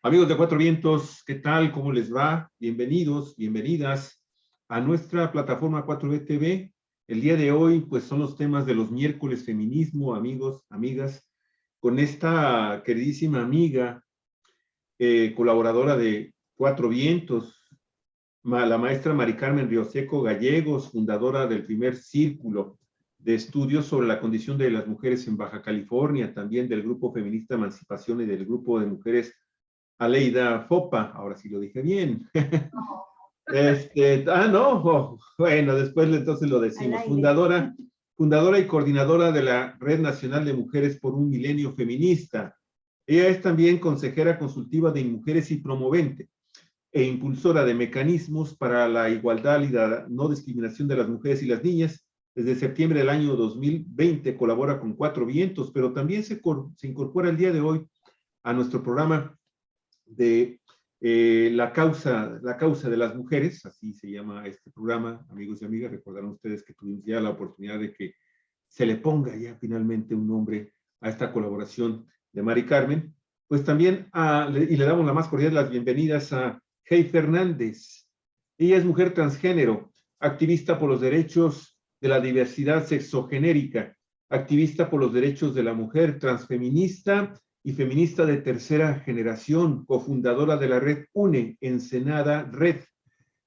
Amigos de Cuatro Vientos, ¿qué tal? ¿Cómo les va? Bienvenidos, bienvenidas a nuestra plataforma 4V TV. El día de hoy, pues son los temas de los miércoles feminismo, amigos, amigas, con esta queridísima amiga, colaboradora de Cuatro Vientos, la maestra Mari Carmen Rioseco Gallegos, fundadora del primer círculo de estudios sobre la condición de las mujeres en Baja California, también del Grupo Feminista Emancipación y del Grupo de Mujeres Aleida Fopa, ahora sí lo dije bien. No, bueno, después entonces lo decimos. Fundadora y coordinadora de la Red Nacional de Mujeres por un Milenio Feminista. Ella es también consejera consultiva de Mujeres y promovente e impulsora de mecanismos para la igualdad y la no discriminación de las mujeres y las niñas. Desde septiembre del año 2020 colabora con Cuatro Vientos, pero también se incorpora el día de hoy a nuestro programa de la causa de las mujeres, así se llama este programa, amigos y amigas. Recordarán ustedes que tuvimos ya la oportunidad de que se le ponga ya finalmente un nombre a esta colaboración de Mari Carmen. Pues también, y le damos la más cordial las bienvenidas a Hey Fernández. Ella es mujer transgénero, activista por los derechos de la diversidad sexogenérica, activista por los derechos de la mujer, transfeminista y feminista de tercera generación, cofundadora de la red UNE, Ensenada Red.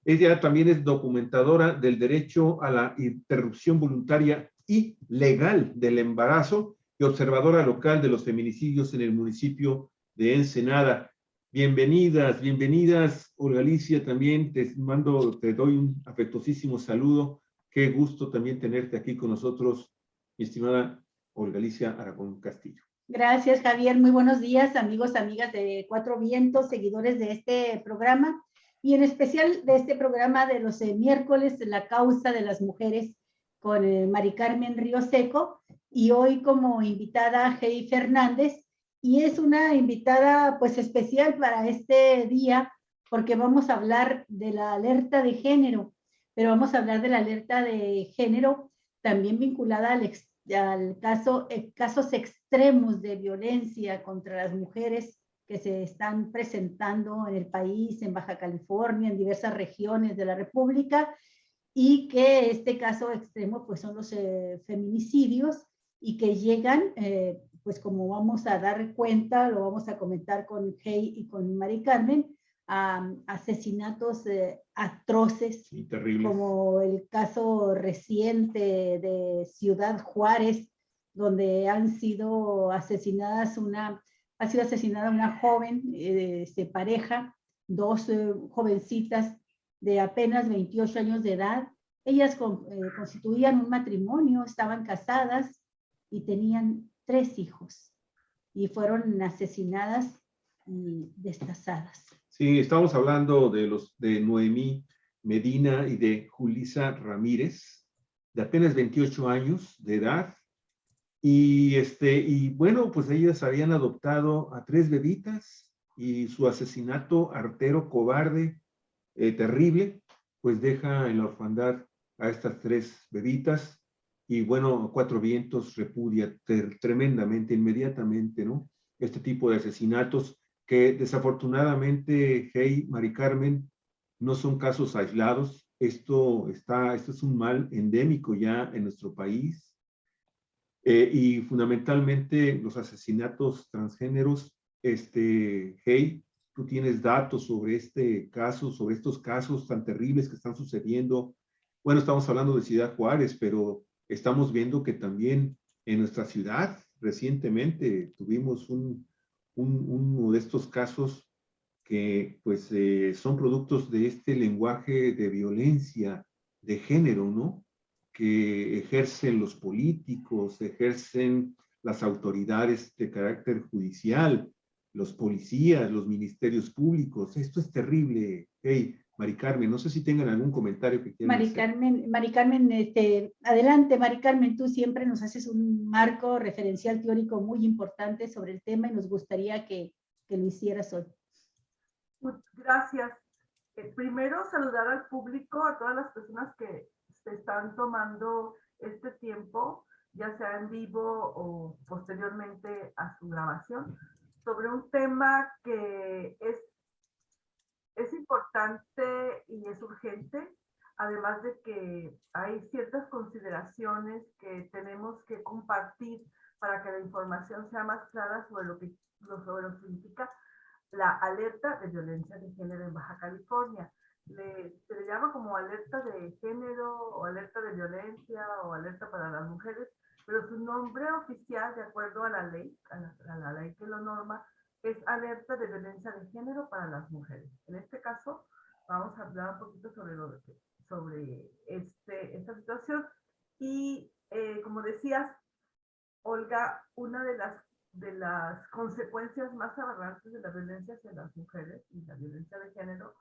Ella también es documentadora del derecho a la interrupción voluntaria y legal del embarazo y observadora local de los feminicidios en el municipio de Ensenada. Bienvenidas, bienvenidas, Olga Alicia, también te doy un afectuosísimo saludo. Qué gusto también tenerte aquí con nosotros, mi estimada Olga Alicia Aragón Castillo. Gracias, Javier. Muy buenos días, amigos, amigas de Cuatro Vientos, seguidores de este programa y en especial de este programa de los miércoles, la causa de las mujeres con Mari Carmen Rioseco y hoy como invitada Hey Fernández, y es una invitada pues especial para este día porque vamos a hablar de la alerta de género, pero vamos a hablar de la alerta de género también vinculada al casos extremos de violencia contra las mujeres que se están presentando en el país, en Baja California, en diversas regiones de la República, y que este caso extremo pues son los feminicidios y que llegan, pues como vamos a dar cuenta, lo vamos a comentar con Hey y con Mari Carmen, a asesinatos atroces, como el caso reciente de Ciudad Juárez, donde ha sido asesinada una joven de pareja, dos jovencitas de apenas 28 años de edad. Ellas constituían un matrimonio, estaban casadas y tenían 3 hijos y fueron asesinadas y destazadas. Sí, estamos hablando de Noemí Medina y de Julisa Ramírez, de apenas 28 años de edad. Y bueno, pues ellas habían adoptado a 3 bebitas y su asesinato artero, cobarde, terrible, pues deja en la orfandad a estas 3 bebitas. Y bueno, Cuatro Vientos repudia tremendamente, inmediatamente, ¿no? Este tipo de asesinatos que desafortunadamente, Hey, Mari Carmen, no son casos aislados. Esto es un mal endémico ya en nuestro país. Y fundamentalmente los asesinatos transgéneros. Hey, tú tienes datos sobre este caso, sobre estos casos tan terribles que están sucediendo. Bueno, estamos hablando de Ciudad Juárez, pero estamos viendo que también en nuestra ciudad recientemente tuvimos uno de estos casos que pues son productos de este lenguaje de violencia de género, ¿no? Que ejercen los políticos, ejercen las autoridades de carácter judicial, los policías, los ministerios públicos. Esto es terrible. Hey, Mari Carmen, no sé si tengan algún comentario que quieran hacer. Mari Carmen, adelante, Mari Carmen, tú siempre nos haces un marco referencial teórico muy importante sobre el tema y nos gustaría que lo hicieras hoy. Gracias. Primero, saludar al público, a todas las personas que se están tomando este tiempo, ya sea en vivo o posteriormente a su grabación, sobre un tema que es importante y es urgente, además de que hay ciertas consideraciones que tenemos que compartir para que la información sea más clara sobre lo que significa la alerta de violencia de género en Baja California. Se le llama como alerta de género o alerta de violencia o alerta para las mujeres, pero su nombre oficial, de acuerdo a la ley, a la ley que lo norma, es alerta de violencia de género para las mujeres. En este caso, vamos a hablar un poquito sobre esta situación. Y como decías, Olga, una de las consecuencias más aberrantes de la violencia hacia las mujeres y la violencia de género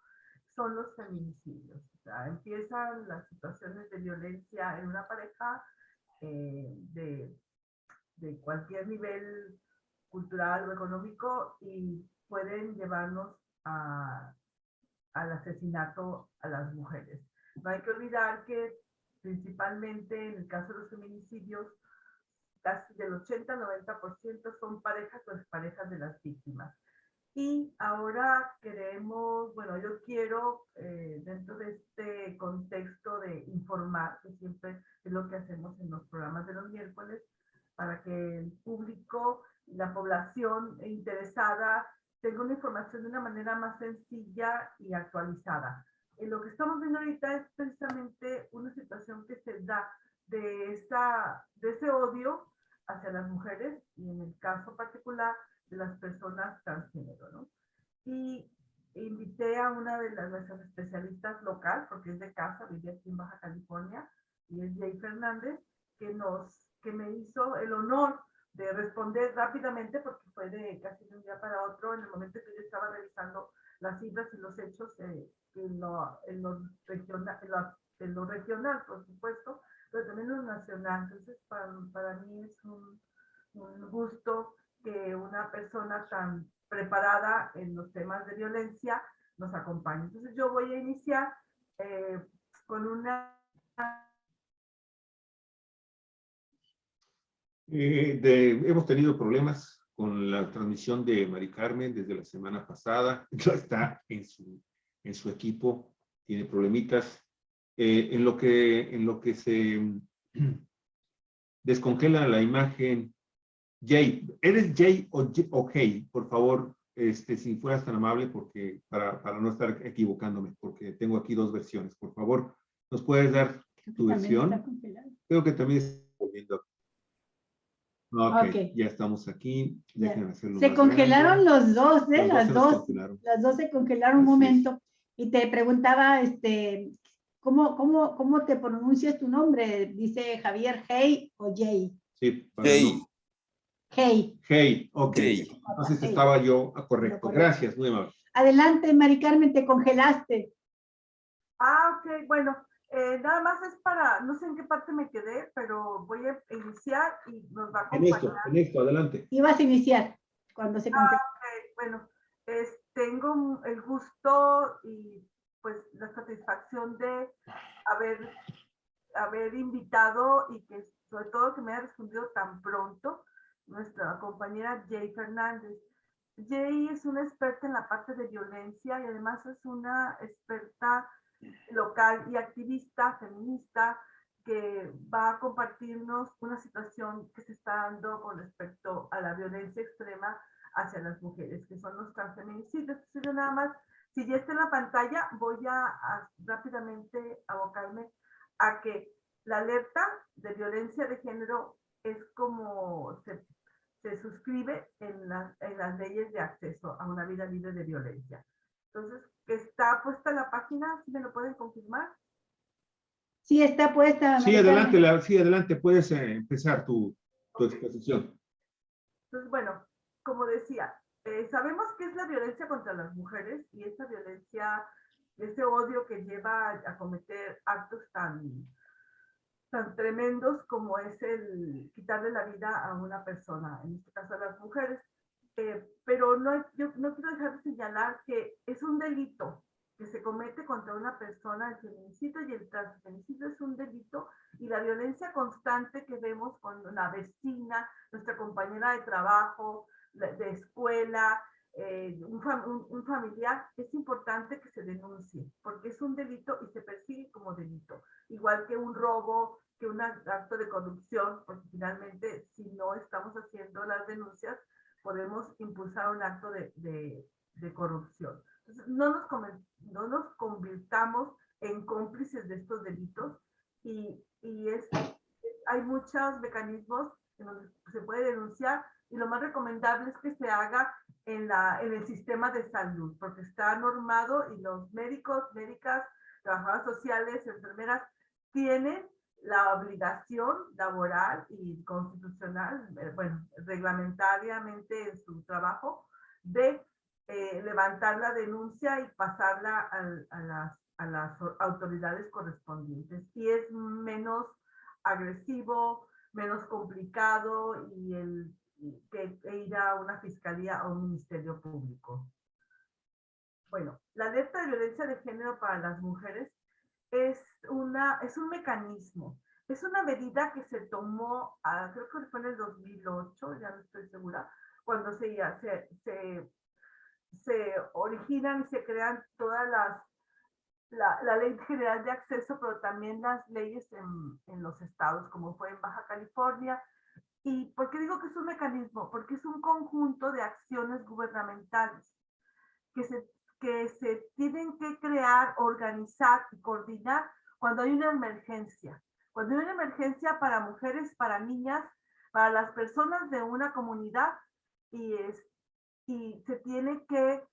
son los feminicidios. O sea, empiezan las situaciones de violencia en una pareja de cualquier nivel cultural o económico y pueden llevarnos al asesinato a las mujeres. No hay que olvidar que principalmente en el caso de los feminicidios, casi del 80-90% son parejas o exparejas de las víctimas. Y ahora yo quiero, dentro de este contexto de informar, que siempre es lo que hacemos en los programas de los miércoles, para que el público, la población interesada tenga una información de una manera más sencilla y actualizada. Lo que estamos viendo ahorita es precisamente una situación que se da de ese odio hacia las mujeres y en el caso particular de las personas transgénero, ¿no? Y invité a una de nuestras especialistas local, porque es de casa, vive aquí en Baja California, y es Jay Fernández, que me hizo el honor de responder rápidamente, porque fue de casi de un día para otro, en el momento que yo estaba revisando las cifras y los hechos en lo regional, por supuesto, pero también en lo nacional. Entonces, para mí es un gusto que una persona tan preparada en los temas de violencia nos acompañe. Entonces, yo voy a iniciar con una... Hemos tenido problemas con la transmisión de Mari Carmen desde la semana pasada. Ya está en su equipo, tiene problemitas. En lo que se descongela la imagen. Jay, ¿eres Jay o Hey? Por favor, si fueras tan amable, porque para no estar equivocándome, porque tengo aquí dos versiones. Por favor, ¿nos puedes dar tu versión? Creo que también está volviendo. Okay, ya estamos aquí. Déjenme hacerlo se más congelaron grande. Los dos, ¿eh? Los Las dos se congelaron un momento. Y te preguntaba, ¿cómo te pronuncias tu nombre? Dice Javier, Hey o Jay. Sí, Jay. No. Hey. Hey, ok. Jay. Entonces estaba yo correcto. Gracias, muy amable. Adelante, Mari Carmen, te congelaste. Ok, bueno. Nada más es para, no sé en qué parte me quedé, pero voy a iniciar y nos va a acompañar. En esto, adelante. Ibas a iniciar cuando se congeló. Ok, bueno, tengo el gusto y pues la satisfacción de haber invitado y que sobre todo que me haya respondido tan pronto nuestra compañera Jay Fernández. Jay es una experta en la parte de violencia y además es una experta local y activista feminista que va a compartirnos una situación que se está dando con respecto a la violencia extrema hacia las mujeres, que son los transfeminicidios. Entonces yo nada más, si ya está en la pantalla, voy a rápidamente abocarme a que la alerta de violencia de género es como se suscribe en las leyes de acceso a una vida libre de violencia. Entonces, ¿está puesta la página? ¿Sí me lo pueden confirmar? Sí, está puesta. Sí, adelante, puedes empezar tu exposición. Entonces, bueno, como decía, sabemos que es la violencia contra las mujeres y esa violencia, ese odio que lleva a cometer actos tan tremendos como es el quitarle la vida a una persona, en este caso a las mujeres. Pero yo no quiero dejar de señalar que es un delito que se comete contra una persona. El feminicidio y el transfeminicidio es un delito, y la violencia constante que vemos con la vecina, nuestra compañera de trabajo, de escuela, un familiar, es importante que se denuncie, porque es un delito y se persigue como delito. Igual que un robo, que un acto de corrupción, porque finalmente si no estamos haciendo las denuncias, podemos impulsar un acto de corrupción. Entonces, no nos convirtamos en cómplices de estos delitos y hay muchos mecanismos en donde se puede denunciar y lo más recomendable es que se haga en el sistema de salud, porque está normado y los médicos, médicas, trabajadoras sociales, enfermeras, tienen la obligación laboral y constitucional, bueno, reglamentariamente en su trabajo, de levantar la denuncia y pasarla a las autoridades correspondientes. Y es menos agresivo, menos complicado que ir a una fiscalía o un ministerio público. Bueno, la alerta de violencia de género para las mujeres es un mecanismo, es una medida que se tomó, creo que fue en el 2008, ya no estoy segura, cuando se originan y se crean todas la Ley General de Acceso, pero también las leyes en los estados, como fue en Baja California. ¿Y por qué digo que es un mecanismo? Porque es un conjunto de acciones gubernamentales que se tienen que crear, organizar y coordinar cuando hay una emergencia. Cuando hay una emergencia para mujeres, para niñas, para las personas de una comunidad y se tiene que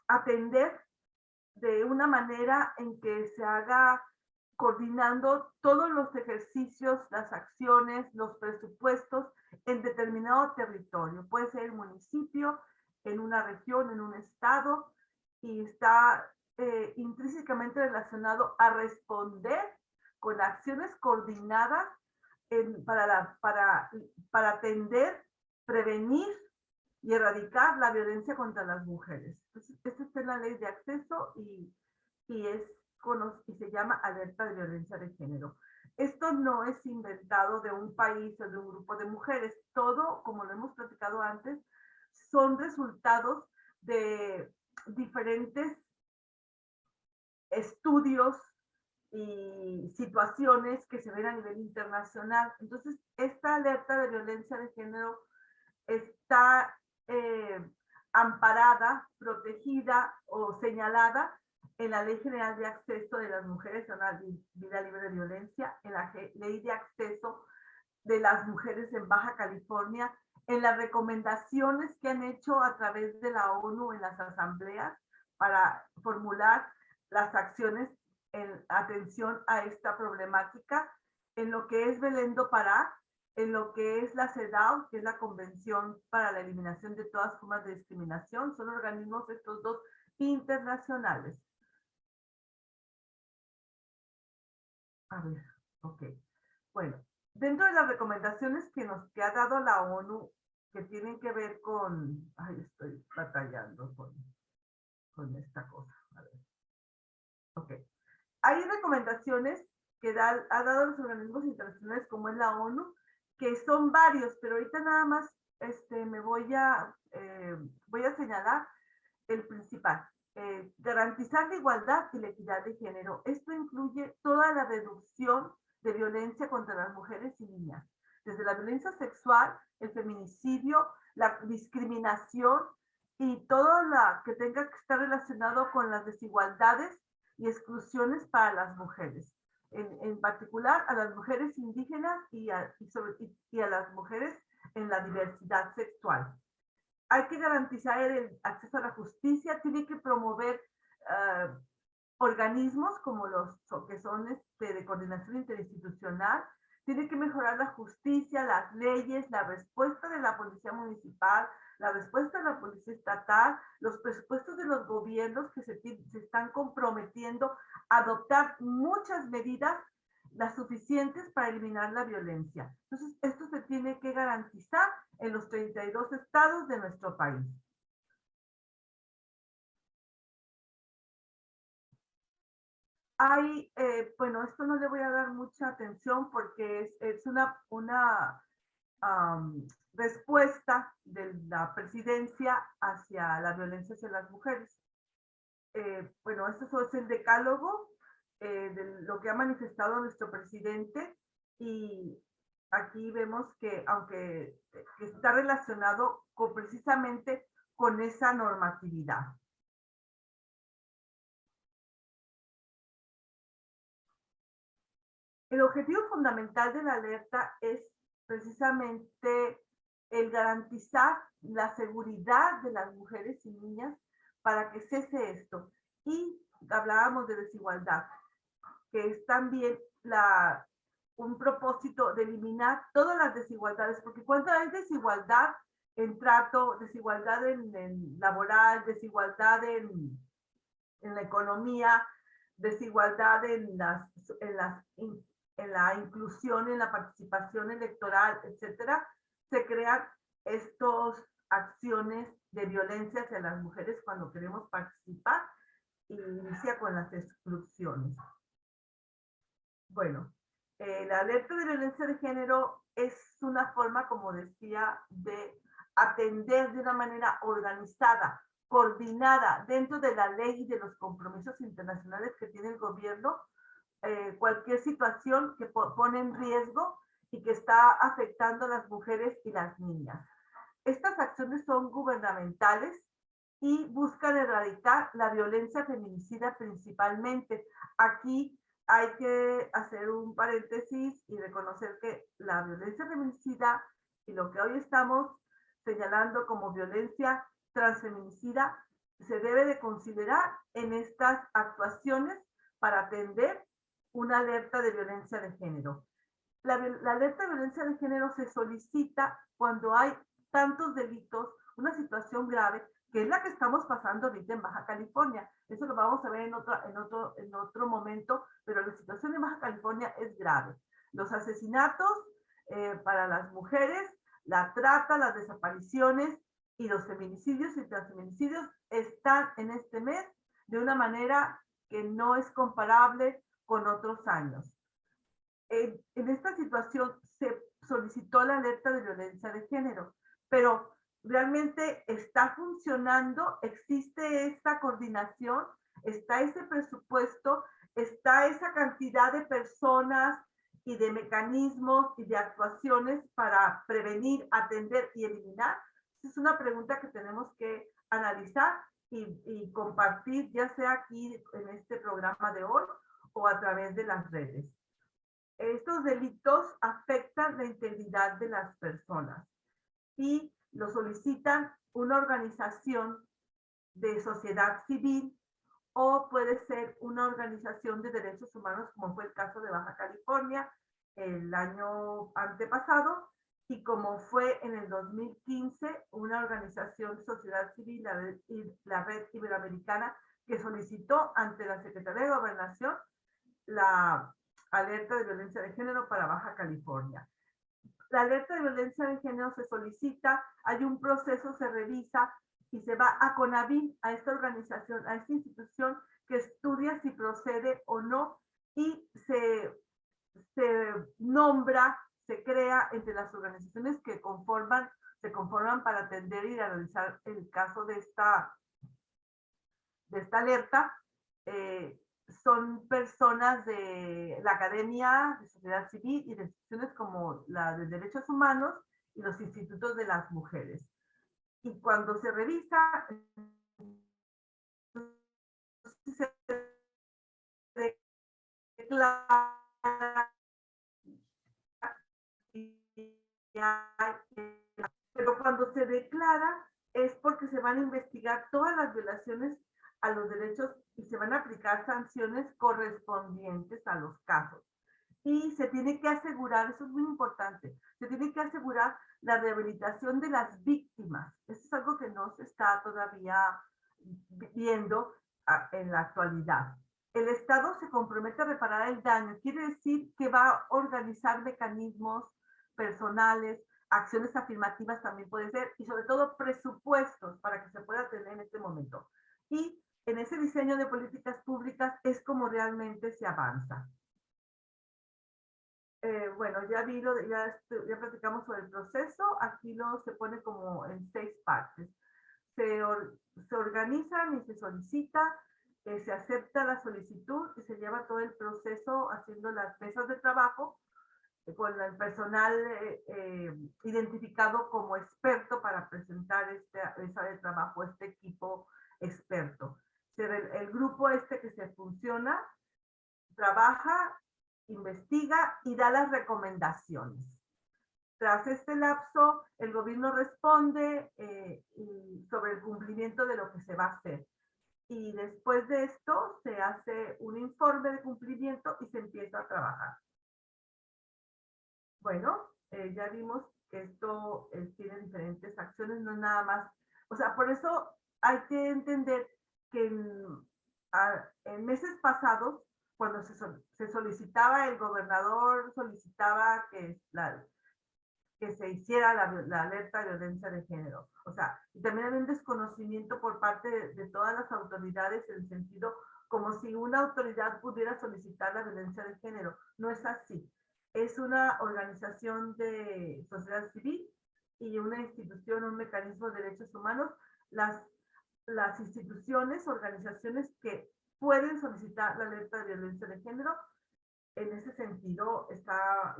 atender de una manera en que se haga coordinando todos los ejercicios, las acciones, los presupuestos en determinado territorio. Puede ser el municipio, en una región, en un estado, y está intrínsecamente relacionado a responder con acciones coordinadas para atender, prevenir y erradicar la violencia contra las mujeres. Entonces, esta es la ley de acceso y se llama alerta de violencia de género. Esto no es inventado de un país o de un grupo de mujeres. Todo, como lo hemos platicado antes, son resultados de diferentes estudios y situaciones que se ven a nivel internacional. Entonces, esta alerta de violencia de género está amparada, protegida o señalada en la Ley General de Acceso de las Mujeres a una Vida Libre de Violencia, en la Ley de Acceso de las Mujeres en Baja California, en las recomendaciones que han hecho a través de la ONU en las asambleas para formular las acciones en atención a esta problemática, en lo que es Belén do Pará, en lo que es la CEDAW, que es la Convención para la Eliminación de todas formas de discriminación. Son organismos estos dos internacionales. A ver, ok. Bueno, dentro de las recomendaciones que ha dado la ONU, que tienen que ver con... Ay, estoy batallando con esta cosa. A ver. Ok. Hay recomendaciones que ha dado los organismos internacionales como es la ONU, que son varios, pero ahorita nada más me voy a señalar el principal. Garantizar la igualdad y la equidad de género. Esto incluye toda la reducción de violencia contra las mujeres y niñas, desde la violencia sexual, el feminicidio, la discriminación y todo lo que tenga que estar relacionado con las desigualdades y exclusiones para las mujeres, en particular a las mujeres indígenas y a las mujeres en la diversidad sexual. Hay que garantizar el acceso a la justicia, tiene que promover organismos como los que son de coordinación interinstitucional, tiene que mejorar la justicia, las leyes, la respuesta de la policía municipal, la respuesta de la policía estatal, los presupuestos de los gobiernos que se están comprometiendo a adoptar muchas medidas las suficientes para eliminar la violencia. Entonces, esto se tiene que garantizar en los 32 estados de nuestro país. Bueno, esto no le voy a dar mucha atención porque es una respuesta de la presidencia hacia la violencia hacia las mujeres. Bueno, esto es el decálogo de lo que ha manifestado nuestro presidente, y aquí vemos que aunque que está relacionado precisamente con esa normatividad. El objetivo fundamental de la alerta es precisamente el garantizar la seguridad de las mujeres y niñas para que cese esto. Y hablábamos de desigualdad, que es también un propósito de eliminar todas las desigualdades, porque cuando hay desigualdad en trato, desigualdad en laboral, desigualdad en la economía, desigualdad en la inclusión, en la participación electoral, etcétera, se crean estas acciones de violencia hacia las mujeres cuando queremos participar, y inicia con las exclusiones. Bueno, la alerta de violencia de género es una forma, como decía, de atender de una manera organizada, coordinada dentro de la ley y de los compromisos internacionales que tiene el gobierno, cualquier situación que pone en riesgo y que está afectando a las mujeres y las niñas. Estas acciones son gubernamentales y buscan erradicar la violencia feminicida principalmente. Aquí hay que hacer un paréntesis y reconocer que la violencia feminicida y lo que hoy estamos señalando como violencia transfeminicida se debe de considerar en estas actuaciones para atender una alerta de violencia de género. La alerta de violencia de género se solicita cuando hay tantos delitos, una situación grave, que es la que estamos pasando ahorita en Baja California. Eso lo vamos a ver en otro momento, pero la situación en Baja California es grave. Los asesinatos para las mujeres, la trata, las desapariciones y los feminicidios y transfeminicidios están en este mes de una manera que no es comparable con otros años. En esta situación se solicitó la alerta de violencia de género, pero realmente está funcionando, existe esta coordinación, está ese presupuesto, está esa cantidad de personas y de mecanismos y de actuaciones para prevenir, atender y eliminar. Es una pregunta que tenemos que analizar y compartir, ya sea aquí en este programa de hoy o a través de las redes. Estos delitos afectan la integridad de las personas y lo solicitan una organización de sociedad civil o puede ser una organización de derechos humanos, como fue el caso de Baja California el año antepasado, y como fue en el 2015 una organización de sociedad civil, la Red Iberoamericana, que solicitó ante la Secretaría de Gobernación la alerta de violencia de género para Baja California. La alerta de violencia de género se solicita, hay un proceso, se revisa y se va a CONAVIM, a esta organización, a esta institución que estudia si procede o no, y se nombra, se crea entre las organizaciones que se conforman para atender y analizar el caso de esta alerta. Son personas de la Academia de Sociedad Civil y de instituciones como la de Derechos Humanos y los institutos de las mujeres. Y cuando se revisa, se declara, pero cuando se declara es porque se van a investigar todas las violaciones a los derechos y se van a aplicar sanciones correspondientes a los casos. Y se tiene que asegurar, eso es muy importante, se tiene que asegurar la rehabilitación de las víctimas. Eso es algo que no se está todavía viendo en la actualidad. El Estado se compromete a reparar el daño, quiere decir que va a organizar mecanismos personales, acciones afirmativas también puede ser, y sobre todo presupuestos para que se pueda tener en este momento. Y en ese diseño de políticas públicas es como realmente se avanza. bueno, ya platicamos sobre el proceso. Aquí se pone como en 6 partes. Se organizan y se solicita, se acepta la solicitud y se lleva todo el proceso haciendo las mesas de trabajo con el personal identificado como experto para presentar esta mesa de trabajo, este equipo experto. El grupo que se funciona, trabaja, investiga y da las recomendaciones. Tras este lapso, el gobierno responde sobre el cumplimiento de lo que se va a hacer. Y después de esto, se hace un informe de cumplimiento y se empieza a trabajar. Bueno, ya vimos que esto tiene diferentes acciones, no es nada más. O sea, por eso hay que entender que en meses pasados, cuando se solicitaba, el gobernador solicitaba que se hiciera la alerta de violencia de género. O sea, y también había un desconocimiento por parte de todas las autoridades en el sentido como si una autoridad pudiera solicitar la violencia de género. No es así. Es una organización de sociedad civil y una institución, un mecanismo de derechos humanos. Las instituciones, organizaciones que pueden solicitar la alerta de violencia de género. En ese sentido,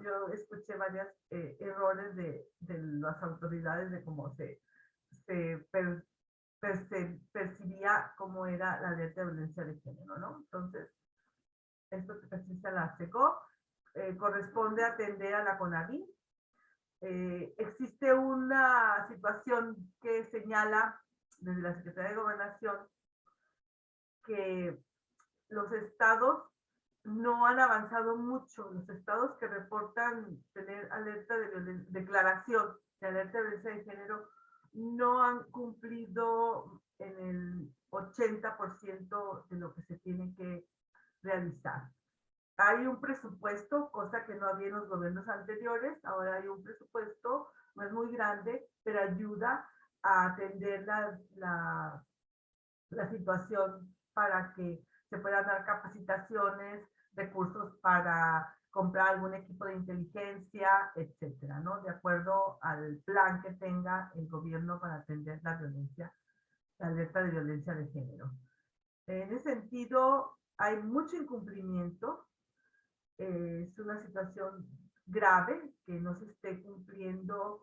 yo escuché varios errores de las autoridades de cómo se percibía cómo era la alerta de violencia de género, ¿no? Entonces, esto se la checó. Corresponde atender a la CONAVI. Existe una situación que señala desde la Secretaría de Gobernación que los estados no han avanzado mucho. Los estados que reportan tener alerta de declaración de alerta de violencia de género no han cumplido en el 80% de lo que se tiene que realizar. Hay un presupuesto, cosa que no había en los gobiernos anteriores. Ahora hay un presupuesto, no es muy grande, pero ayuda a atender la situación para que se puedan dar capacitaciones, recursos para comprar algún equipo de inteligencia, etcétera, ¿no? De acuerdo al plan que tenga el gobierno para atender la alerta de violencia de género. En ese sentido, hay mucho incumplimiento. Es una situación grave que no se esté cumpliendo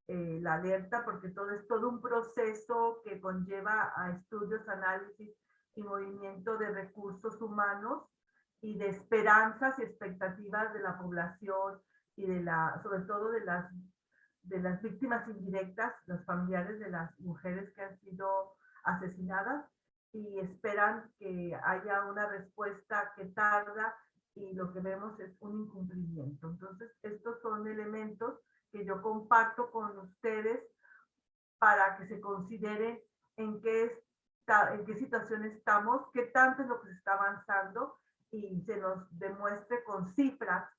la alerta, porque es todo un proceso que conlleva a estudios, análisis y movimiento de recursos humanos y de esperanzas y expectativas de la población y sobre todo de las víctimas indirectas, los familiares de las mujeres que han sido asesinadas, y esperan que haya una respuesta que tarda, y lo que vemos es un incumplimiento. Entonces, estos son elementos que yo comparto con ustedes para que se considere en qué situación estamos, qué tanto es lo que se está avanzando, y se nos demuestre con cifras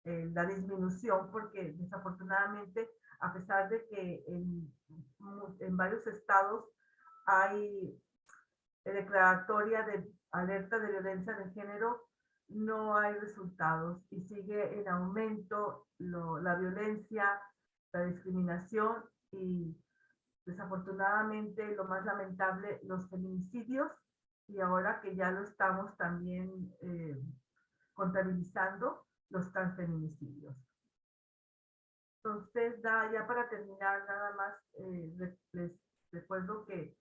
la disminución, porque desafortunadamente, a pesar de que en varios estados hay declaratoria de alerta de violencia de género, no hay resultados y sigue en aumento la violencia, la discriminación y desafortunadamente, lo más lamentable, los feminicidios, y ahora que ya lo estamos también contabilizando, los transfeminicidios. Entonces, ya para terminar, nada más les recuerdo que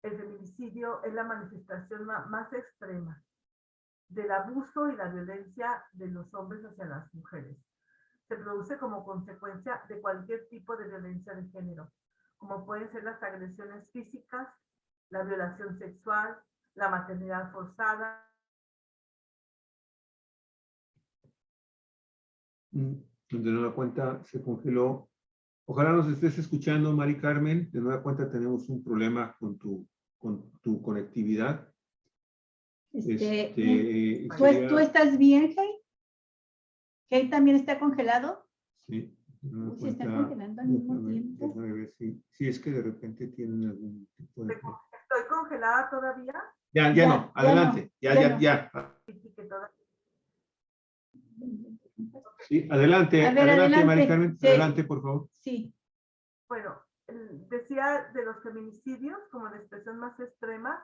el feminicidio es la manifestación más extrema del abuso y la violencia de los hombres hacia las mujeres. Se produce como consecuencia de cualquier tipo de violencia de género, como pueden ser las agresiones físicas, la violación sexual, la maternidad forzada. De nueva cuenta se congeló. Ojalá nos estés escuchando, Mari Carmen. De nueva cuenta tenemos un problema con tu conectividad. ¿Tú estás bien, Kay? ¿Kay también está congelado? Sí. Se está congelando al mismo tiempo. Déjame ver si es que de repente tienen algún tipo de... ¿Estoy congelada todavía? Ya no, adelante. Ya. Sí, adelante, A ver, adelante, adelante. Mari Carmen, Sí. adelante, por favor. Sí. Bueno, decía de los feminicidios como la expresión más extrema.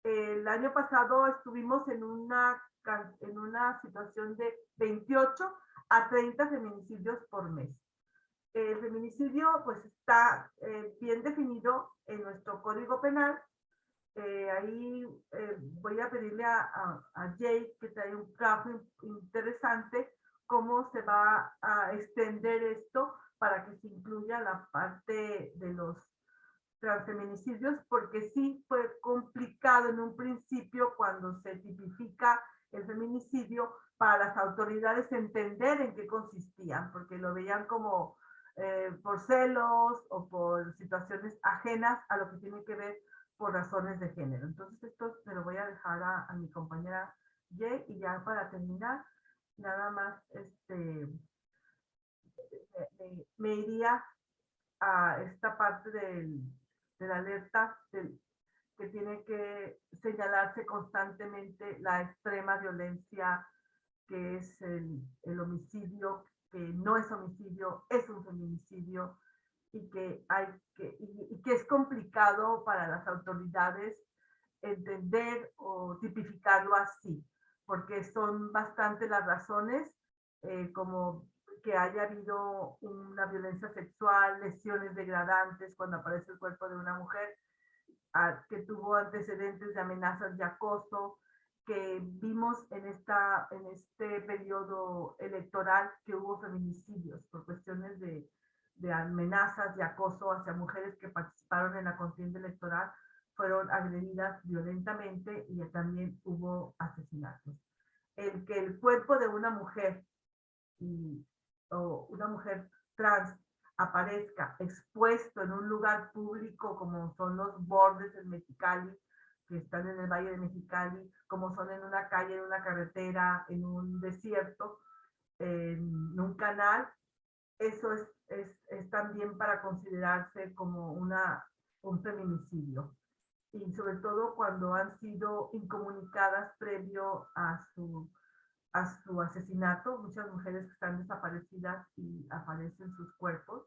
El año pasado estuvimos en una situación de 28 a 30 feminicidios por mes. El feminicidio pues está bien definido en nuestro Código Penal. Ahí voy a pedirle a Jay que trae un trabajo interesante cómo se va a extender esto para que se incluya la parte de los transfeminicidios, porque sí fue complicado en un principio cuando se tipifica el feminicidio para las autoridades entender en qué consistían, porque lo veían como por celos o por situaciones ajenas a lo que tiene que ver por razones de género. Entonces esto me lo voy a dejar a mi compañera Jay, y ya para terminar, nada más me iría a esta parte de la alerta que tiene que señalarse constantemente la extrema violencia que es el homicidio, que no es homicidio, es un feminicidio, y que es complicado para las autoridades entender o tipificarlo así, porque son bastante las razones, como que haya habido una violencia sexual, lesiones degradantes cuando aparece el cuerpo de una mujer, que tuvo antecedentes de amenazas de acoso, que vimos en este periodo electoral que hubo feminicidios por cuestiones de amenazas, de acoso hacia mujeres que participaron en la contienda electoral, fueron agredidas violentamente, y también hubo asesinatos. El que el cuerpo de una mujer o una mujer trans aparezca expuesto en un lugar público como son los bordes en Mexicali, que están en el Valle de Mexicali, como son en una calle, en una carretera, en un desierto, en un canal, eso es también para considerarse como un feminicidio. Y sobre todo cuando han sido incomunicadas previo a su asesinato, muchas mujeres que están desaparecidas y aparecen sus cuerpos.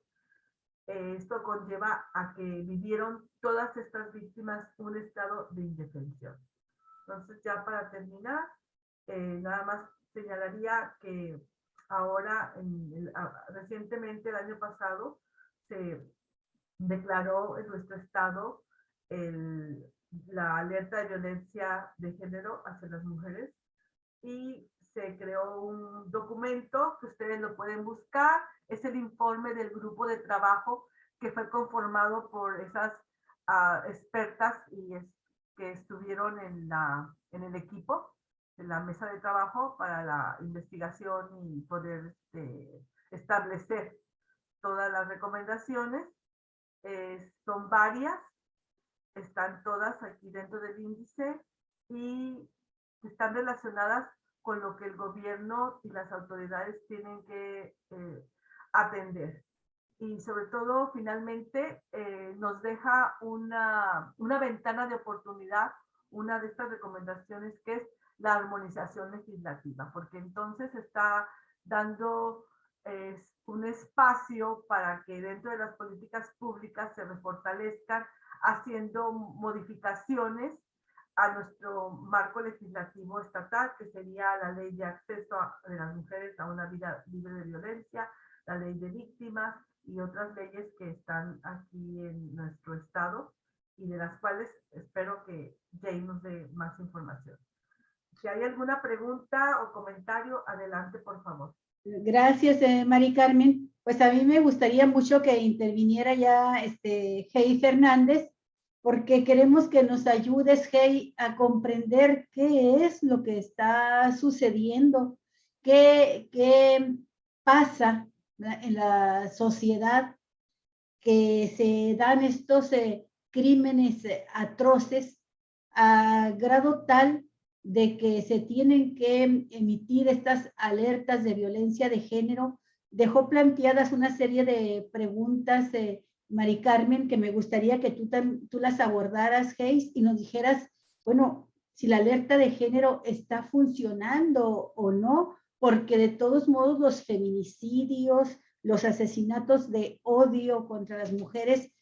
Esto conlleva a que vivieron todas estas víctimas un estado de indefensión. Entonces, ya para terminar, nada más señalaría que ahora, recientemente, el año pasado, se declaró en nuestro estado la alerta de violencia de género hacia las mujeres, y se creó un documento que ustedes lo pueden buscar. Es el informe del grupo de trabajo que fue conformado por esas expertas que estuvieron en el equipo, en la mesa de trabajo para la investigación y poder establecer todas las recomendaciones. Son varias, están todas aquí dentro del índice y están relacionadas con lo que el gobierno y las autoridades tienen que atender. Y sobre todo, finalmente, nos deja una ventana de oportunidad, una de estas recomendaciones, que es la armonización legislativa, porque entonces está dando un espacio para que dentro de las políticas públicas se refortalezcan, haciendo modificaciones a nuestro marco legislativo estatal, que sería la ley de acceso de las mujeres a una vida libre de violencia, la ley de víctimas y otras leyes que están aquí en nuestro estado, y de las cuales espero que Jay nos dé más información. Si hay alguna pregunta o comentario, adelante, por favor. Gracias, Mari Carmen. Pues a mí me gustaría mucho que interviniera ya Jay Fernández, porque queremos que nos ayudes, Jay, a comprender qué es lo que está sucediendo, qué pasa en la sociedad, que se dan estos crímenes atroces a grado tal de que se tienen que emitir estas alertas de violencia de género. Dejó planteadas una serie de preguntas, Mari Carmen, que me gustaría que tú las abordaras, Hayes, y nos dijeras, bueno, si la alerta de género está funcionando o no, porque de todos modos los feminicidios, los asesinatos de odio contra las mujeres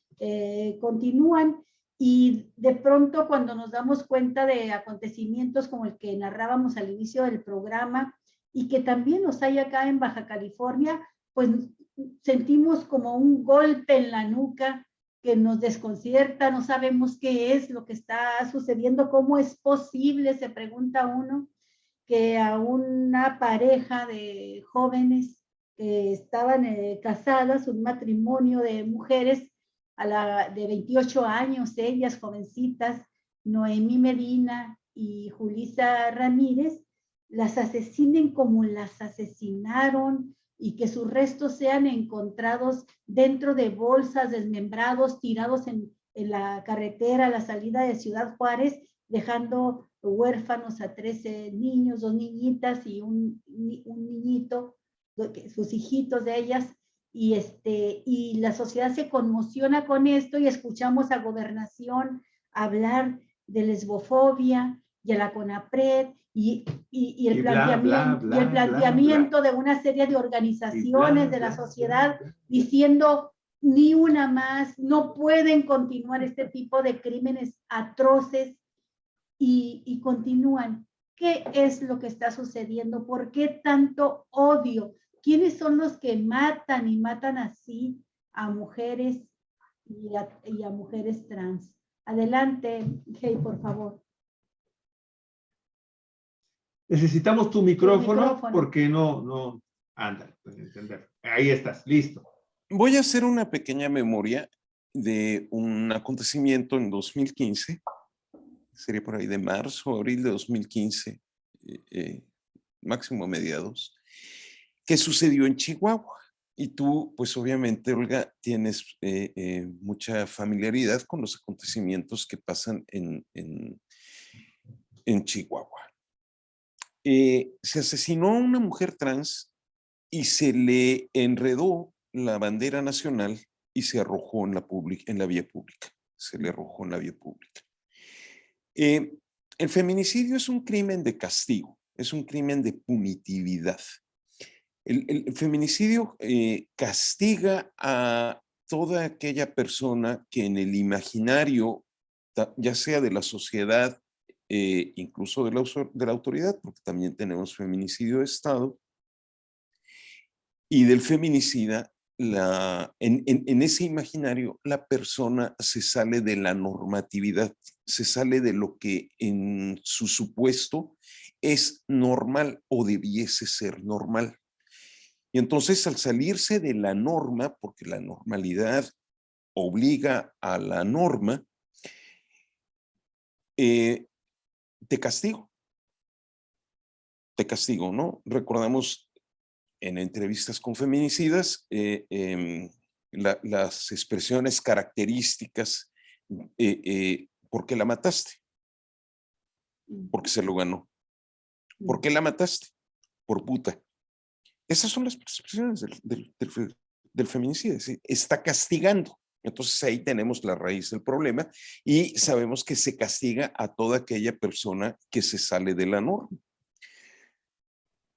continúan, y de pronto cuando nos damos cuenta de acontecimientos como el que narrábamos al inicio del programa y que también los hay acá en Baja California, pues sentimos como un golpe en la nuca que nos desconcierta, no sabemos qué es lo que está sucediendo, cómo es posible, se pregunta uno, que a una pareja de jóvenes que estaban casadas, un matrimonio de mujeres de 28 años, ellas jovencitas, Noemí Medina y Julisa Ramírez, las asesinen como las asesinaron y que sus restos sean encontrados dentro de bolsas, desmembrados, tirados en la carretera a la salida de Ciudad Juárez, dejando huérfanos a 13 niños, 2 niñitas y un niñito, sus hijitos de ellas, y la sociedad se conmociona con esto y escuchamos a Gobernación hablar de lesbofobia y a la CONAPRED y el planteamiento de una serie de organizaciones de la sociedad diciendo ni una más, no pueden continuar este tipo de crímenes atroces, y continúan. ¿Qué es lo que está sucediendo? ¿Por qué tanto odio? ¿Quiénes son los que matan y matan así a mujeres y a mujeres trans? Adelante, Hey, por favor. Necesitamos tu micrófono porque no, anda, puedes entender. Ahí estás, listo. Voy a hacer una pequeña memoria de un acontecimiento en 2015, sería por ahí de marzo o abril de 2015, máximo a mediados, que sucedió en Chihuahua. Y tú, pues obviamente, Olga, tienes mucha familiaridad con los acontecimientos que pasan en Chihuahua. Se asesinó a una mujer trans y se le enredó la bandera nacional y se arrojó en la vía pública. Se le arrojó en la vía pública. El feminicidio es un crimen de castigo, es un crimen de punitividad. El feminicidio castiga a toda aquella persona que en el imaginario, ya sea de la sociedad, incluso de la autoridad, porque también tenemos feminicidio de Estado, y del feminicida, en ese imaginario la persona se sale de la normatividad, se sale de lo que en su supuesto es normal o debiese ser normal. Y entonces al salirse de la norma, porque la normalidad obliga a la norma, te castigo, ¿no? Recordamos en entrevistas con feminicidas las expresiones características, ¿por qué la mataste? Porque se lo ganó. ¿Por qué la mataste? Por puta. Esas son las expresiones del feminicidio. ¿Sí? Está castigando. Entonces ahí tenemos la raíz del problema y sabemos que se castiga a toda aquella persona que se sale de la norma.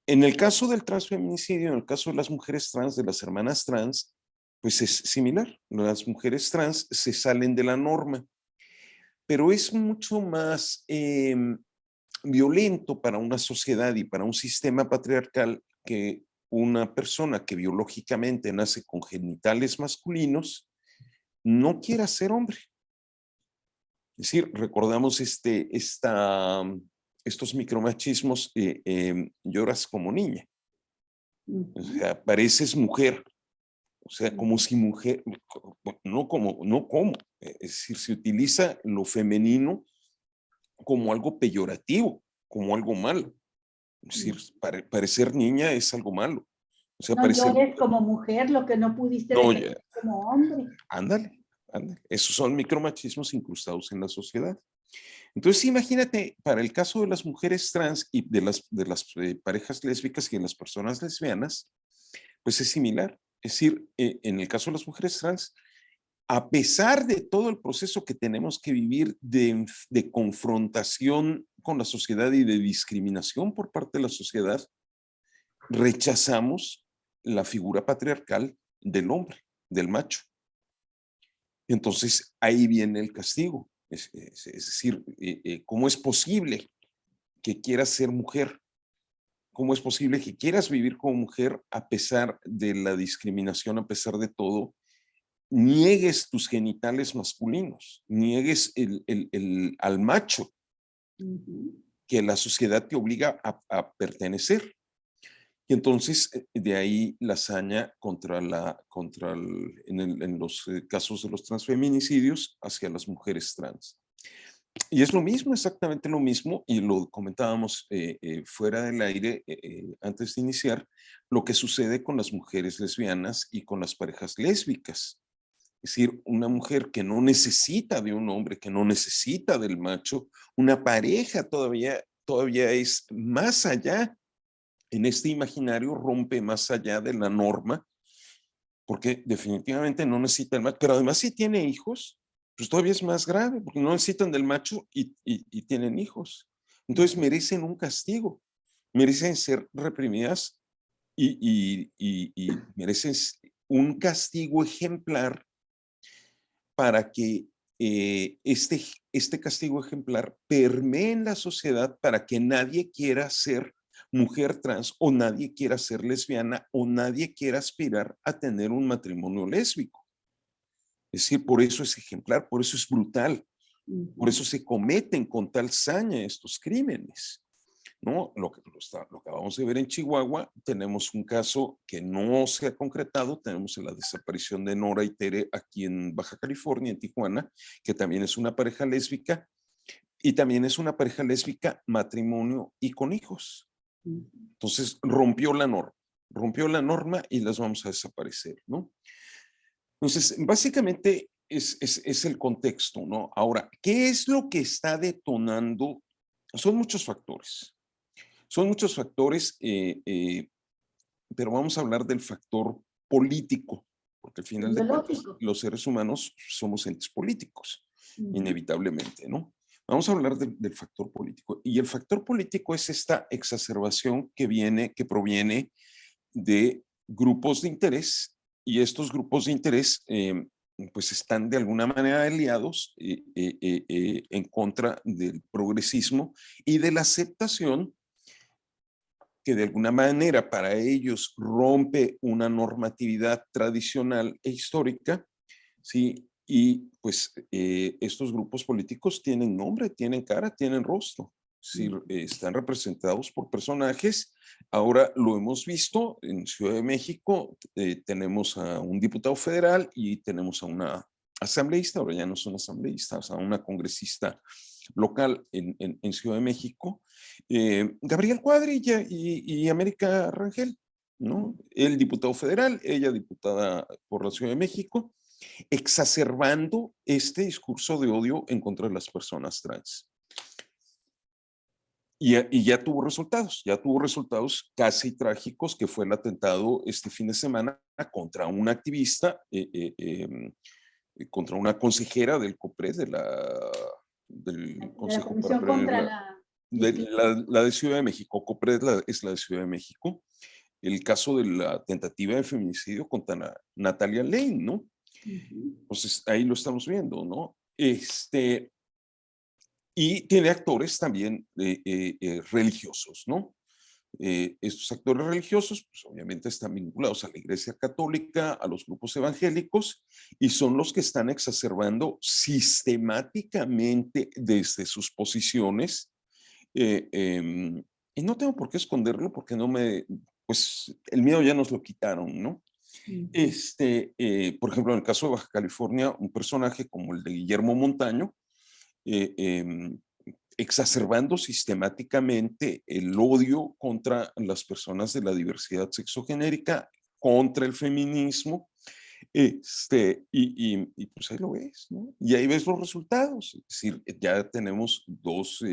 En el caso del transfeminicidio, en el caso de las mujeres trans, de las hermanas trans, pues es similar. Las mujeres trans se salen de la norma, pero es mucho más violento para una sociedad y para un sistema patriarcal que una persona que biológicamente nace con genitales masculinos no quiera ser hombre. Es decir, recordamos estos micromachismos, lloras como niña. O sea, pareces mujer. O sea, como si mujer, no como. Es decir, se utiliza lo femenino como algo peyorativo, como algo malo. Es decir, parecer niña es algo malo. O sea, no llores como mujer, lo que no pudiste decir como hombre. Ándale. Esos son micromachismos incrustados en la sociedad. Entonces, imagínate, para el caso de las mujeres trans y de las parejas lésbicas y de las personas lesbianas, pues es similar. Es decir, en el caso de las mujeres trans, a pesar de todo el proceso que tenemos que vivir de confrontación con la sociedad y de discriminación por parte de la sociedad, rechazamos la figura patriarcal del hombre, del macho. Entonces, ahí viene el castigo. Es decir, ¿cómo es posible que quieras ser mujer? ¿Cómo es posible que quieras vivir como mujer a pesar de la discriminación, a pesar de todo? Niegues tus genitales masculinos, niegues al macho que la sociedad te obliga a pertenecer. Y entonces, de ahí la hazaña en los casos de los transfeminicidios hacia las mujeres trans. Y es lo mismo, exactamente lo mismo, y lo comentábamos fuera del aire antes de iniciar, lo que sucede con las mujeres lesbianas y con las parejas lésbicas. Es decir, una mujer que no necesita de un hombre, que no necesita del macho, una pareja todavía es más allá. En este imaginario rompe más allá de la norma, porque definitivamente no necesita el macho, pero además si tiene hijos, pues todavía es más grave, porque no necesitan del macho y tienen hijos. Entonces merecen un castigo, merecen ser reprimidas y merecen un castigo ejemplar para que este castigo ejemplar permee en la sociedad para que nadie quiera ser mujer trans o nadie quiera ser lesbiana o nadie quiera aspirar a tener un matrimonio lésbico. Es decir, por eso es ejemplar, por eso es brutal, por eso se cometen con tal saña estos crímenes. ¿No? Lo que acabamos de ver en Chihuahua, tenemos un caso que no se ha concretado, tenemos la desaparición de Nora y Tere aquí en Baja California, en Tijuana, que también es una pareja lésbica, y también es una pareja lésbica, matrimonio y con hijos. Entonces rompió la norma y las vamos a desaparecer, ¿no? Entonces, básicamente es el contexto, ¿no? Ahora, ¿qué es lo que está detonando? Son muchos factores. Son muchos factores, pero vamos a hablar del factor político, porque al final de cuentas los seres humanos somos entes políticos, inevitablemente, ¿no? Vamos a hablar del factor político. Y el factor político es esta exacerbación que proviene de grupos de interés, y estos grupos de interés pues están de alguna manera aliados en contra del progresismo y de la aceptación que de alguna manera para ellos rompe una normatividad tradicional e histórica, ¿sí? Y pues estos grupos políticos tienen nombre, tienen cara, tienen rostro, ¿sí? Están representados por personajes. Ahora lo hemos visto en Ciudad de México, tenemos a un diputado federal y tenemos a una asambleísta, ahora ya no son asambleístas, a una congresista local en Ciudad de México, Gabriel Cuadrilla y América Rangel, ¿no? El diputado federal, ella diputada por la Ciudad de México, exacerbando este discurso de odio en contra de las personas trans. Y ya tuvo resultados casi trágicos, que fue el atentado este fin de semana contra una activista, contra una consejera del COPRED, del Consejo Comisión contra la de Ciudad de México. COPRED es la de Ciudad de México. El caso de la tentativa de feminicidio contra Natalia Lane, ¿no? Entonces ahí lo estamos viendo, ¿no? Y tiene actores también religiosos, ¿no? Estos actores religiosos, pues obviamente están vinculados a la Iglesia Católica, a los grupos evangélicos, y son los que están exacerbando sistemáticamente desde sus posiciones. Y no tengo por qué esconderlo porque pues el miedo ya nos lo quitaron, ¿no? Por ejemplo, en el caso de Baja California, un personaje como el de Guillermo Montaño, exacerbando sistemáticamente el odio contra las personas de la diversidad sexogenérica, contra el feminismo, y pues ahí lo ves, ¿no? Y ahí ves los resultados. Es decir, ya tenemos 2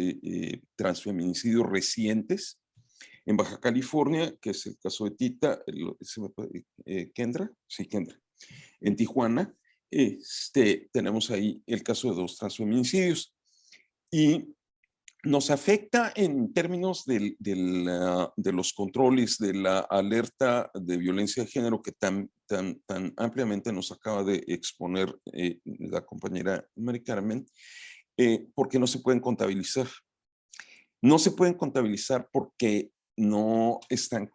transfeminicidios recientes en Baja California, que es el caso de Tita, Kendra, sí, Kendra. En Tijuana, tenemos ahí el caso de 2 transfeminicidios. Y nos afecta en términos de los controles de la alerta de violencia de género que tan ampliamente nos acaba de exponer la compañera Mari Carmen, porque no se pueden contabilizar. No se pueden contabilizar porque no están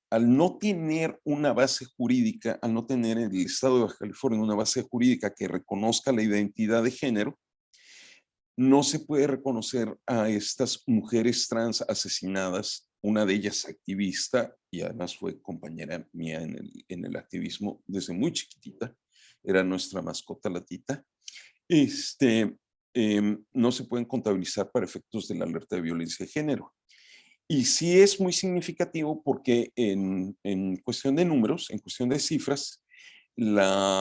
al no tener una base jurídica, al no tener en el estado de Baja California una base jurídica que reconozca la identidad de género, no se puede reconocer a estas mujeres trans asesinadas, una de ellas activista y además fue compañera mía en el activismo desde muy chiquitita, era nuestra mascota latita. No se pueden contabilizar para efectos de la alerta de violencia de género. Y sí es muy significativo porque en cuestión de números, en cuestión de cifras, el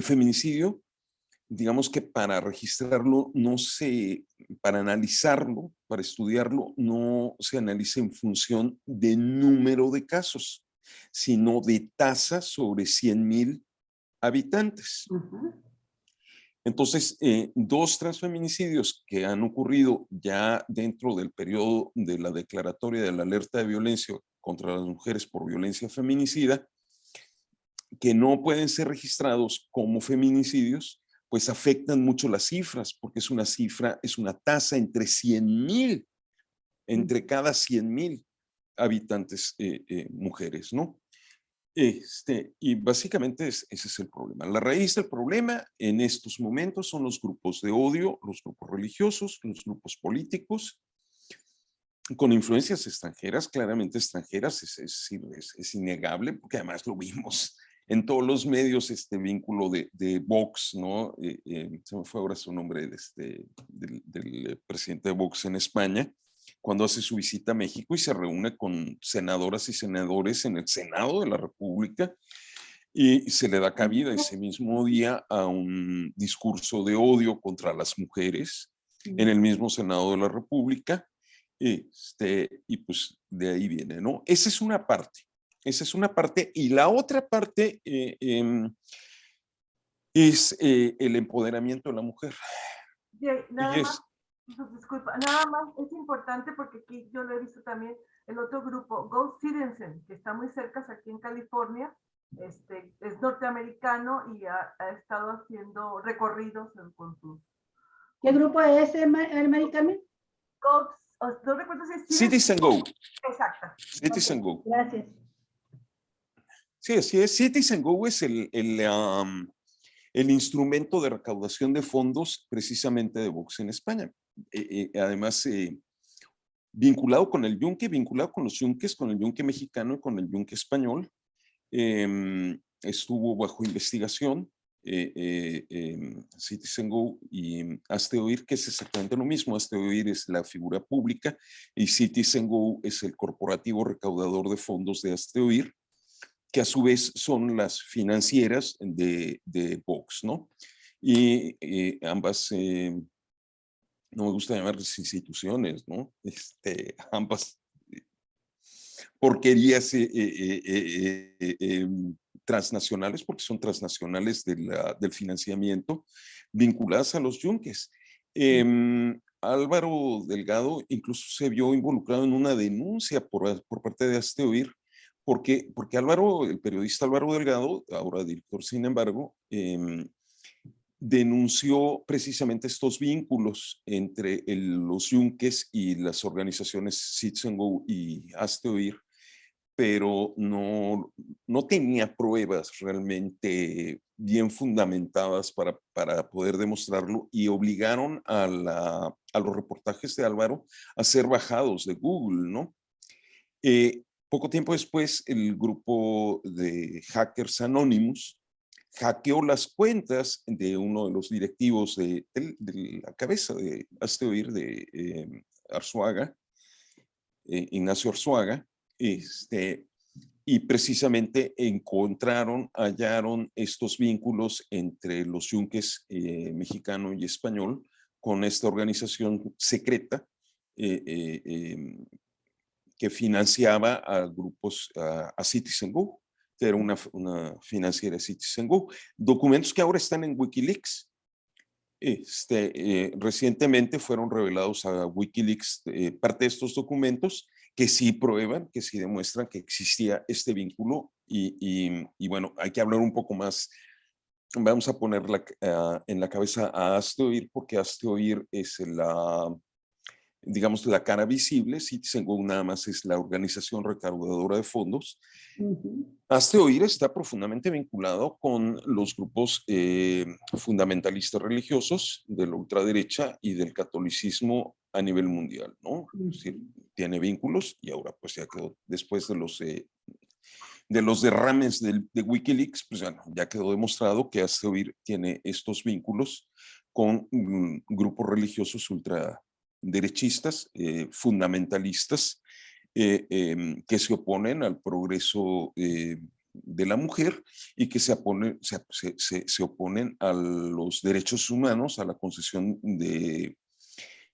feminicidio, digamos que para registrarlo, para analizarlo, para estudiarlo, no se analiza en función de número de casos, sino de tasa sobre 100,000 habitantes. Entonces, 2 transfeminicidios que han ocurrido ya dentro del periodo de la declaratoria de la alerta de violencia contra las mujeres por violencia feminicida, que no pueden ser registrados como feminicidios, pues afectan mucho las cifras, porque es una tasa entre 100,000, entre cada 100,000 habitantes mujeres, ¿no? Y básicamente ese es el problema. La raíz del problema en estos momentos son los grupos de odio, los grupos religiosos, los grupos políticos, con influencias extranjeras, claramente extranjeras, es innegable, porque además lo vimos en todos los medios, este vínculo de Vox, ¿no? Se me fue ahora su nombre del presidente de Vox en España, cuando hace su visita a México y se reúne con senadoras y senadores en el Senado de la República y se le da cabida ese mismo día a un discurso de odio contra las mujeres en el mismo Senado de la República, y pues de ahí viene, ¿no? Esa es una parte, y la otra parte es el empoderamiento de la mujer. Nada más, disculpa, nada más es importante porque aquí yo lo he visto también el otro grupo, Go Citizen, que está muy cerca aquí en California, es norteamericano y ha estado haciendo recorridos con sus... ¿Qué grupo es ese, Mari Carmen? No recuerdo si es Citizen Go. Exacto. Citizen Go. Gracias. Sí, así es. Citizen Go es el instrumento de recaudación de fondos precisamente de Vox en España. Además, vinculado con el yunque, vinculado con los yunques, con el yunque mexicano y con el yunque español. Estuvo bajo investigación Citizen Go y Hazte Oír, que es exactamente lo mismo. Hazte Oír es la figura pública y Citizen Go es el corporativo recaudador de fondos de Hazte Oír, que a su vez son las financieras de Vox, ¿no? Y ambas, no me gusta llamarlas instituciones, ¿no? Ambas porquerías transnacionales, porque son transnacionales del financiamiento, vinculadas a los yunques. Álvaro Delgado incluso se vio involucrado en una denuncia por parte de Hazte Oír, porque Álvaro, el periodista Álvaro Delgado, ahora director sin embargo, denunció precisamente estos vínculos entre los yunques y las organizaciones Citizen Go y Hazte Oír, pero no tenía pruebas realmente bien fundamentadas para poder demostrarlo y obligaron a los reportajes de Álvaro a ser bajados de Google, ¿no? Poco tiempo después, el grupo de hackers Anonymous hackeó las cuentas de uno de los directivos de la cabeza de Hazte Oír, de Arzuaga, Ignacio Arzuaga, y precisamente hallaron estos vínculos entre los yunques mexicano y español con esta organización secreta que financiaba a grupos, a Citizen Go, que era una financiera Citizen Go. Documentos que ahora están en Wikileaks. Recientemente fueron revelados a Wikileaks parte de estos documentos que sí prueban, que sí demuestran que existía este vínculo y bueno, hay que hablar un poco más. Vamos a poner en la cabeza a Hazte Oír, porque Hazte Oír es digamos, la cara visible. Citizengo nada más es la organización recaudadora de fondos. Hazte Oír está profundamente vinculado con los grupos fundamentalistas religiosos de la ultraderecha y del catolicismo a nivel mundial, ¿no? Es decir, tiene vínculos y ahora pues ya quedó, después de los derrames de Wikileaks, pues ya quedó demostrado que Hazte Oír tiene estos vínculos con grupos religiosos ultraderechistas, fundamentalistas, que se oponen al progreso de la mujer y que se oponen a los derechos humanos, a la concesión de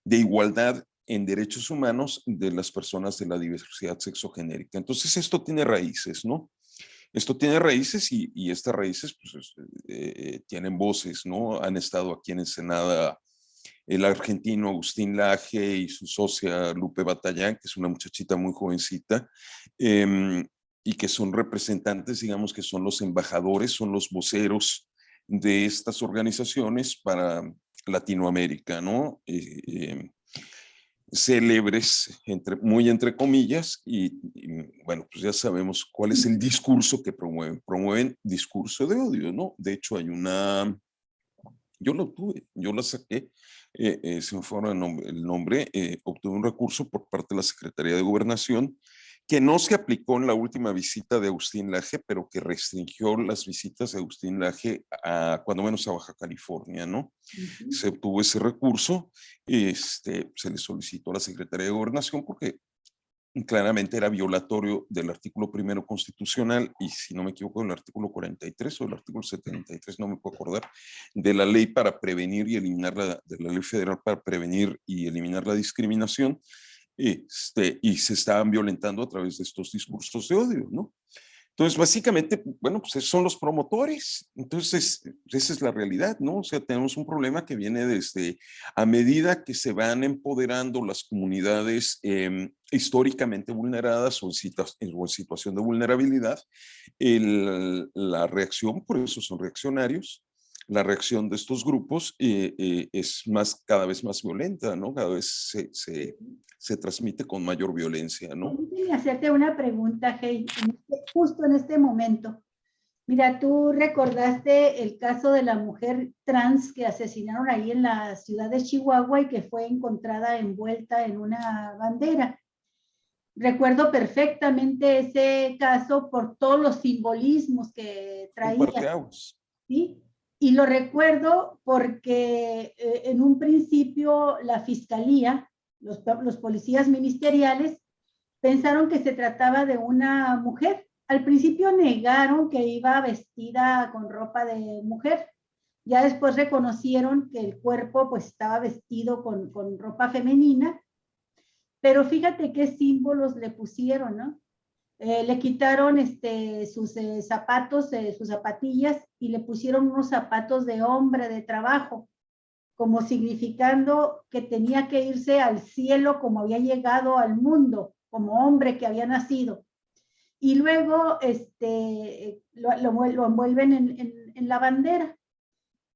igualdad en derechos humanos de las personas de la diversidad sexogenérica. Entonces esto tiene raíces, ¿no? Esto tiene raíces y estas raíces pues, tienen voces, ¿no? Han estado aquí en Ensenada el argentino Agustín Laje y su socia Lupe Batallán, que es una muchachita muy jovencita, y que son representantes, digamos que son los embajadores, son los voceros de estas organizaciones para Latinoamérica, ¿no? Célebres, muy entre comillas, y bueno, pues ya sabemos cuál es el discurso que promueven. Promueven discurso de odio, ¿no? De hecho, yo lo tuve, yo la saqué, se me fue el nombre, obtuve un recurso por parte de la Secretaría de Gobernación que no se aplicó en la última visita de Agustín Laje, pero que restringió las visitas de Agustín Laje cuando menos a Baja California, ¿no? Se obtuvo ese recurso, se le solicitó a la Secretaría de Gobernación porque claramente era violatorio del artículo primero constitucional y, si no me equivoco, del artículo 43 o del artículo 73, no me puedo acordar, de la ley para prevenir y eliminar de la ley federal para prevenir y eliminar la discriminación, y se estaban violentando a través de estos discursos de odio, ¿no? Entonces, básicamente, bueno, pues esos son los promotores. Entonces, esa es la realidad, ¿no? O sea, tenemos un problema que viene desde, a medida que se van empoderando las comunidades históricamente vulneradas o en situación de vulnerabilidad, la reacción, por eso son reaccionarios, la reacción de estos grupos es cada vez más violenta, ¿no? Cada vez se transmite con mayor violencia, ¿no? Permíteme hacerte una pregunta, Hey, justo en este momento. Mira, tú recordaste el caso de la mujer trans que asesinaron ahí en la ciudad de Chihuahua y que fue encontrada envuelta en una bandera. Recuerdo perfectamente ese caso por todos los simbolismos que traía, ¿sí? Y lo recuerdo porque en un principio la fiscalía, los policías ministeriales, pensaron que se trataba de una mujer. Al principio negaron que iba vestida con ropa de mujer. Ya después reconocieron que el cuerpo pues estaba vestido con ropa femenina. Pero fíjate qué símbolos le pusieron, ¿no? Le quitaron sus zapatos, sus zapatillas, y le pusieron unos zapatos de hombre de trabajo, como significando que tenía que irse al cielo como había llegado al mundo, como hombre que había nacido. Y luego lo envuelven en la bandera.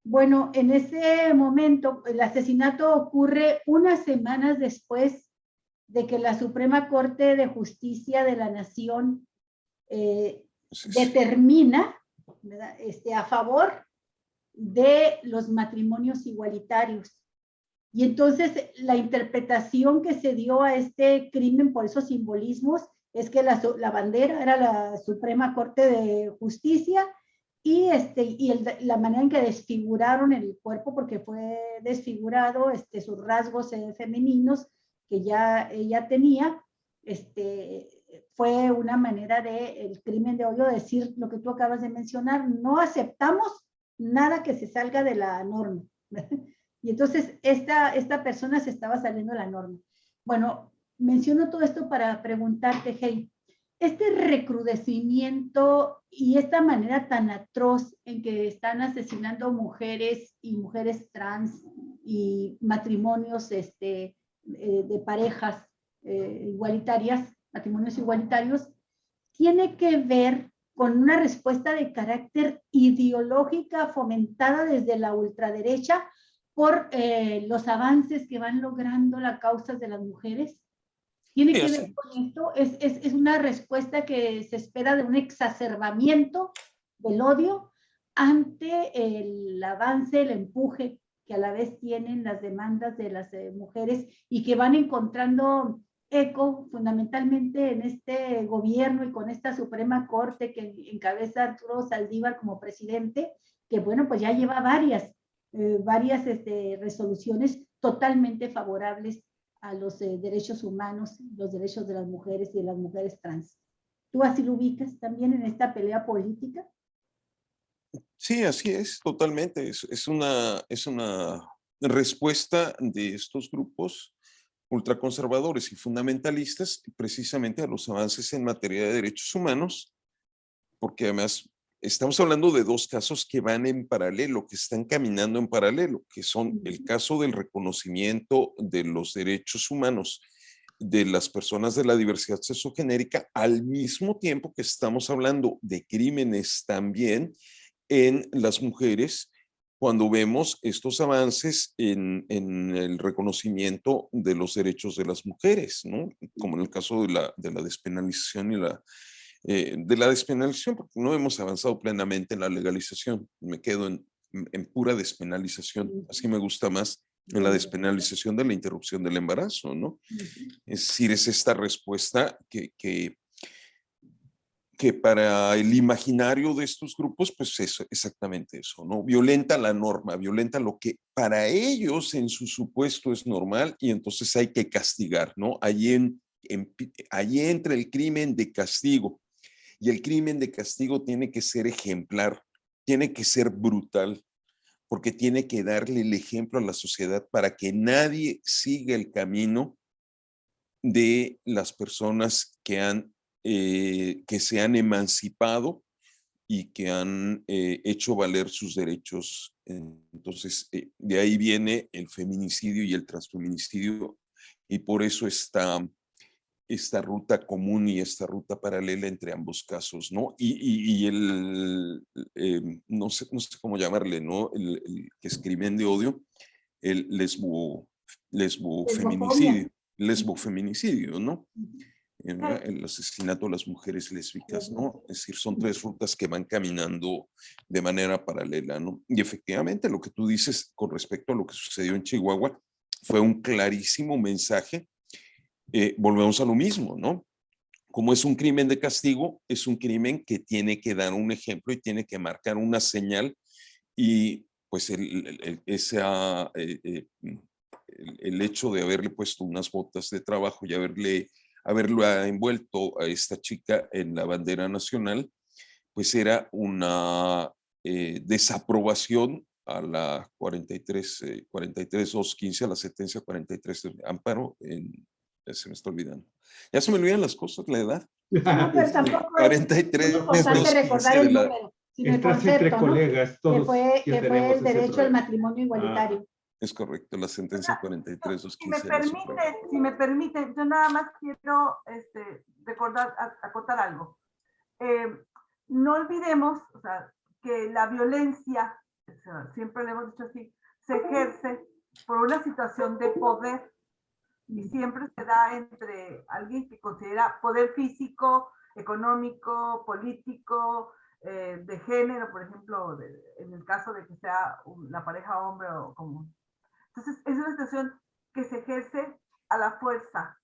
Bueno, en ese momento, el asesinato ocurre unas semanas después de que la Suprema Corte de Justicia de la Nación determina, ¿verdad?, a favor de los matrimonios igualitarios. Y entonces la interpretación que se dio a este crimen por esos simbolismos es que la bandera era la Suprema Corte de Justicia y la manera en que desfiguraron el cuerpo, porque fue desfigurado, sus rasgos femeninos que ya ella tenía, fue una manera el crimen de odio, decir lo que tú acabas de mencionar: no aceptamos nada que se salga de la norma. Y entonces esta persona se estaba saliendo de la norma. Bueno, menciono todo esto para preguntarte, Hey, este recrudecimiento y esta manera tan atroz en que están asesinando mujeres y mujeres trans y matrimonios de parejas igualitarias, matrimonios igualitarios, tiene que ver con una respuesta de carácter ideológica fomentada desde la ultraderecha por los avances que van logrando las causas de las mujeres. Tiene que ver con esto, es una respuesta que se espera de un exacerbamiento del odio ante el avance, el empuje que a la vez tienen las demandas de las mujeres y que van encontrando eco fundamentalmente en este gobierno y con esta Suprema Corte que encabeza Arturo Saldívar como presidente, que bueno, pues ya lleva varias resoluciones totalmente favorables a los derechos humanos, los derechos de las mujeres y de las mujeres trans. ¿Tú así lo ubicas también en esta pelea política? Sí, así es, totalmente. Es una respuesta de estos grupos ultraconservadores y fundamentalistas precisamente a los avances en materia de derechos humanos, porque además estamos hablando de dos casos que van en paralelo, que están caminando en paralelo, que son el caso del reconocimiento de los derechos humanos de las personas de la diversidad sexogenérica, al mismo tiempo que estamos hablando de crímenes también en las mujeres, cuando vemos estos avances en el reconocimiento de los derechos de las mujeres, ¿no? Como en el caso de la despenalización y de la despenalización, porque no hemos avanzado plenamente en la legalización. Me quedo en pura despenalización. Así me gusta más en la despenalización de la interrupción del embarazo, ¿no? Es decir, es esta respuesta que para el imaginario de estos grupos, pues es exactamente eso, ¿no? Violenta la norma, violenta lo que para ellos en su supuesto es normal y entonces hay que castigar, ¿no? Allí entra el crimen de castigo y el crimen de castigo tiene que ser ejemplar, tiene que ser brutal, porque tiene que darle el ejemplo a la sociedad para que nadie siga el camino de las personas que se han emancipado y que han hecho valer sus derechos. Entonces, de ahí viene el feminicidio y el transfeminicidio, y por eso esta ruta común y esta ruta paralela entre ambos casos, ¿no? Y no sé cómo llamarle, ¿no? El que es crimen de odio, el lesbofeminicidio, ¿no? El asesinato a las mujeres lésbicas, ¿no? Es decir, son tres rutas que van caminando de manera paralela, ¿no? Y efectivamente lo que tú dices con respecto a lo que sucedió en Chihuahua fue un clarísimo mensaje. Volvemos a lo mismo, ¿no? Como es un crimen de castigo, es un crimen que tiene que dar un ejemplo y tiene que marcar una señal, y pues el hecho de haberle puesto unas botas de trabajo y haberlo envuelto a esta chica en la bandera nacional, pues era una desaprobación a la 43.215, a la sentencia 43 de amparo. Se me está olvidando. Ya se me olvidan las cosas, la edad. No, pero tampoco 43 es importante recordar el número, sino el concepto, ¿no? Colegas, todos que fue el derecho al matrimonio igualitario. Es correcto, la sentencia 43.215. Si me permite, yo nada más quiero acotar algo. No olvidemos, o sea, que la violencia, o sea, siempre le hemos dicho así, se ejerce por una situación de poder y siempre se da entre alguien que considera poder físico, económico, político, de género, por ejemplo, en el caso de que sea la pareja hombre o como. Entonces, es una situación que se ejerce a la fuerza,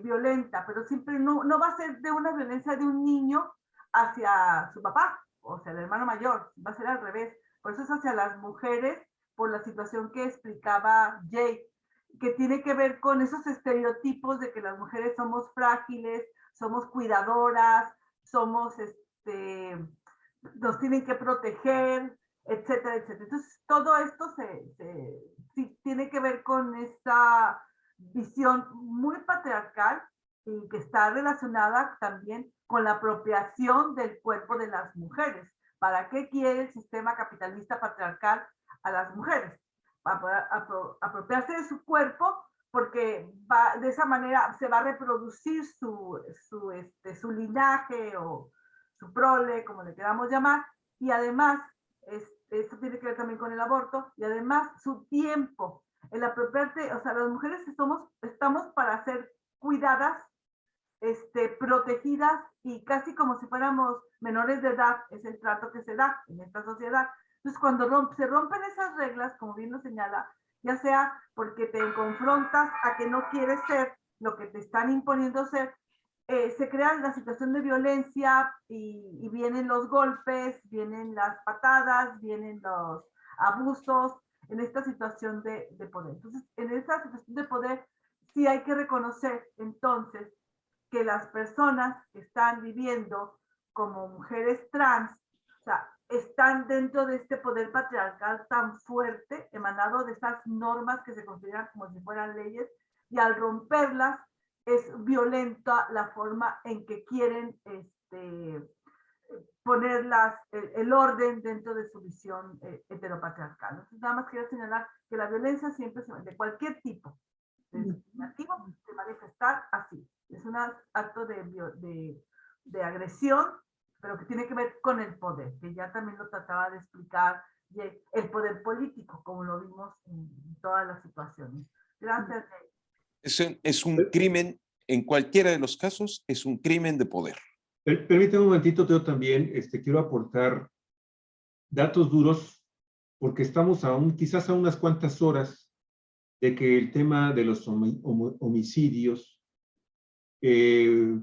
violenta, pero siempre no va a ser de una violencia de un niño hacia su papá, o sea, el hermano mayor, va a ser al revés. Por eso es hacia las mujeres, por la situación que explicaba Jay, que tiene que ver con esos estereotipos de que las mujeres somos frágiles, somos cuidadoras, nos tienen que proteger, etcétera, etcétera. Entonces, todo esto sí, tiene que ver con esa visión muy patriarcal y que está relacionada también con la apropiación del cuerpo de las mujeres. ¿Para qué quiere el sistema capitalista patriarcal a las mujeres? Para poder apropiarse de su cuerpo, porque de esa manera se va a reproducir su linaje o su prole, como le queramos llamar, y además, esto tiene que ver también con el aborto, y además su tiempo, el apropiarte, o sea, las mujeres estamos para ser cuidadas, protegidas y casi como si fuéramos menores de edad, es el trato que se da en esta sociedad. Entonces, cuando se rompen esas reglas, como bien lo señala, ya sea porque te confrontas a que no quieres ser lo que te están imponiendo ser, se crea la situación de violencia y vienen los golpes, vienen las patadas, vienen los abusos en esta situación de poder. Entonces, en esta situación de poder, sí hay que reconocer entonces que las personas que están viviendo como mujeres trans, o sea, están dentro de este poder patriarcal tan fuerte, emanado de esas normas que se consideran como si fueran leyes, y al romperlas es violenta la forma en que quieren poner el orden dentro de su visión heteropatriarcal. Entonces, nada más quiero señalar que la violencia siempre de cualquier tipo de discriminativo se manifestar así. Es un acto de agresión, pero que tiene que ver con el poder, que ya también lo trataba de explicar, el poder político, como lo vimos en todas las situaciones. Gracias. Es un crimen, en cualquiera de los casos, es un crimen de poder. Permítame un momentito, Teo, también quiero aportar datos duros, porque estamos quizás a unas cuantas horas de que el tema de los homicidios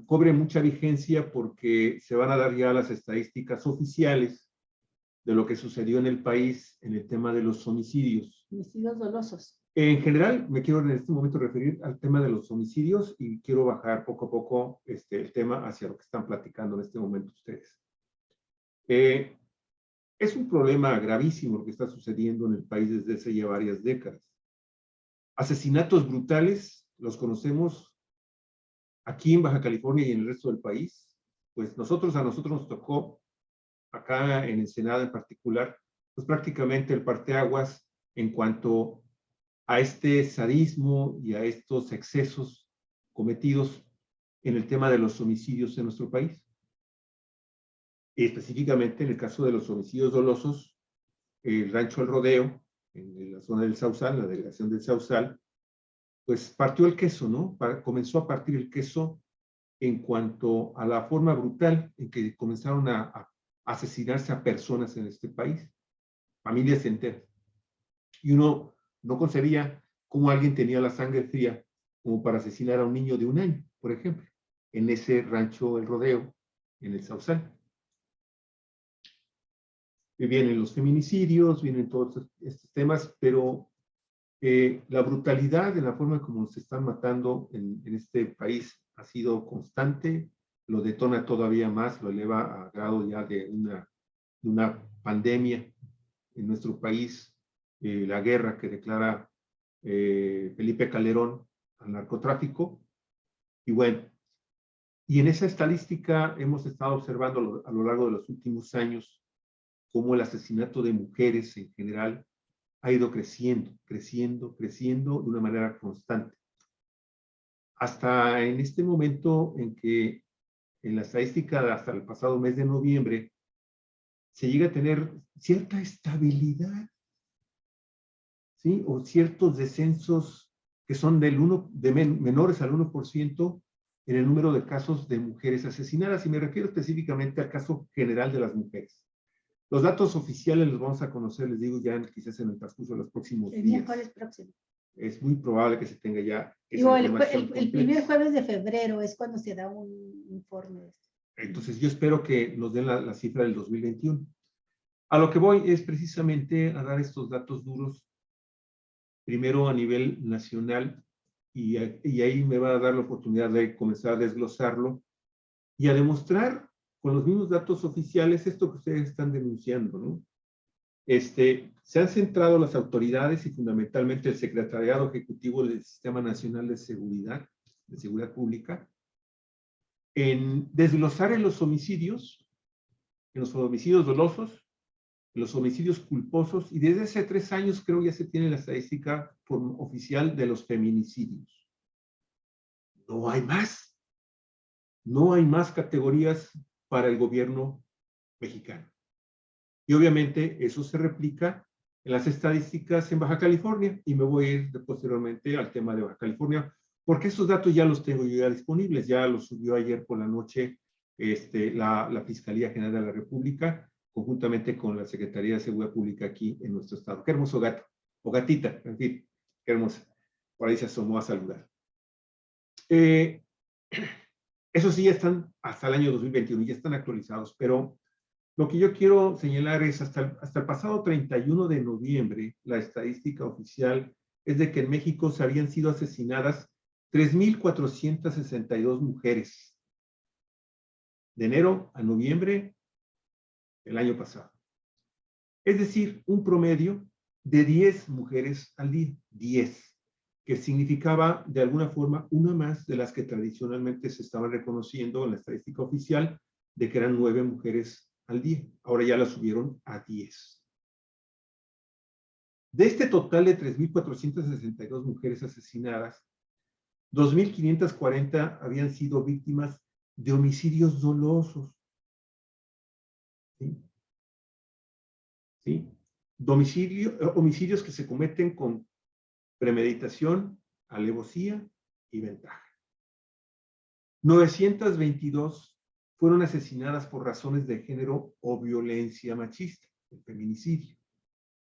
cobre mucha vigencia, porque se van a dar ya las estadísticas oficiales de lo que sucedió en el país en el tema de los homicidios. Homicidios dolosos. En general, me quiero en este momento referir al tema de los homicidios y quiero bajar poco a poco el tema hacia lo que están platicando en este momento ustedes. Es un problema gravísimo lo que está sucediendo en el país desde hace ya varias décadas. Asesinatos brutales, los conocemos aquí en Baja California y en el resto del país. Pues a nosotros nos tocó, acá en Ensenada en particular, pues prácticamente el parteaguas en cuanto a este sadismo y a estos excesos cometidos en el tema de los homicidios en nuestro país. Y específicamente en el caso de los homicidios dolosos, el rancho El Rodeo, en la zona del Sausal, la delegación del Sausal, pues partió el queso, ¿no? Comenzó a partir el queso en cuanto a la forma brutal en que comenzaron a asesinarse a personas en este país, familias enteras. Y uno no concebía cómo alguien tenía la sangre fría como para asesinar a un niño de 1 año, por ejemplo, en ese rancho El Rodeo, en el Sausal. Y vienen los feminicidios, vienen todos estos temas, pero la brutalidad en la forma como se están matando en este país ha sido constante, lo detona todavía más, lo eleva a grado ya de una pandemia en nuestro país, la guerra que declara Felipe Calderón al narcotráfico. Y bueno, y en esa estadística hemos estado observando a lo largo de los últimos años cómo el asesinato de mujeres en general ha ido creciendo de una manera constante. Hasta en este momento en que en la estadística hasta el pasado mes de noviembre se llega a tener cierta estabilidad, ¿sí? O ciertos descensos que son menores al 1% en el número de casos de mujeres asesinadas, y me refiero específicamente al caso general de las mujeres. Los datos oficiales los vamos a conocer, les digo, ya quizás en el transcurso de los próximos días. El miércoles próximo. Es muy probable que se tenga ya Digo, el primer jueves de febrero es cuando se da un informe. Entonces yo espero que nos den la cifra del 2021. A lo que voy es precisamente a dar estos datos duros, primero a nivel nacional, y ahí me va a dar la oportunidad de comenzar a desglosarlo y a demostrar con los mismos datos oficiales esto que ustedes están denunciando, ¿no? Se han centrado las autoridades y fundamentalmente el Secretariado Ejecutivo del Sistema Nacional de Seguridad Pública, en desglosar en los homicidios dolosos, en los homicidios culposos, y desde hace 3 años creo ya se tiene la estadística oficial de los feminicidios. No hay más. No hay más categorías para el gobierno mexicano. Y obviamente eso se replica en las estadísticas en Baja California, y me voy a ir posteriormente al tema de Baja California, porque esos datos ya los tengo yo ya disponibles, ya los subió ayer por la noche la Fiscalía General de la República, conjuntamente con la Secretaría de Seguridad Pública aquí en nuestro estado. Qué hermoso gato, o gatita, en fin, qué hermosa. Por ahí se asomó a saludar. Eso sí, ya están hasta el año 2021, ya están actualizados, pero lo que yo quiero señalar es hasta el pasado 31 de noviembre, la estadística oficial es de que en México se habían sido asesinadas 3,462 mujeres. De enero a noviembre del año pasado. Es decir, un promedio de 10 mujeres al día. 10. Que significaba de alguna forma una más de las que tradicionalmente se estaban reconociendo en la estadística oficial de que eran 9 mujeres al día. Ahora ya la subieron a 10. De este total de 3,462 mujeres asesinadas, 2,540 habían sido víctimas de homicidios dolosos. ¿Sí? ¿Sí? Homicidios que se cometen con premeditación, alevosía y ventaja. 922 fueron asesinadas por razones de género o violencia machista, el feminicidio.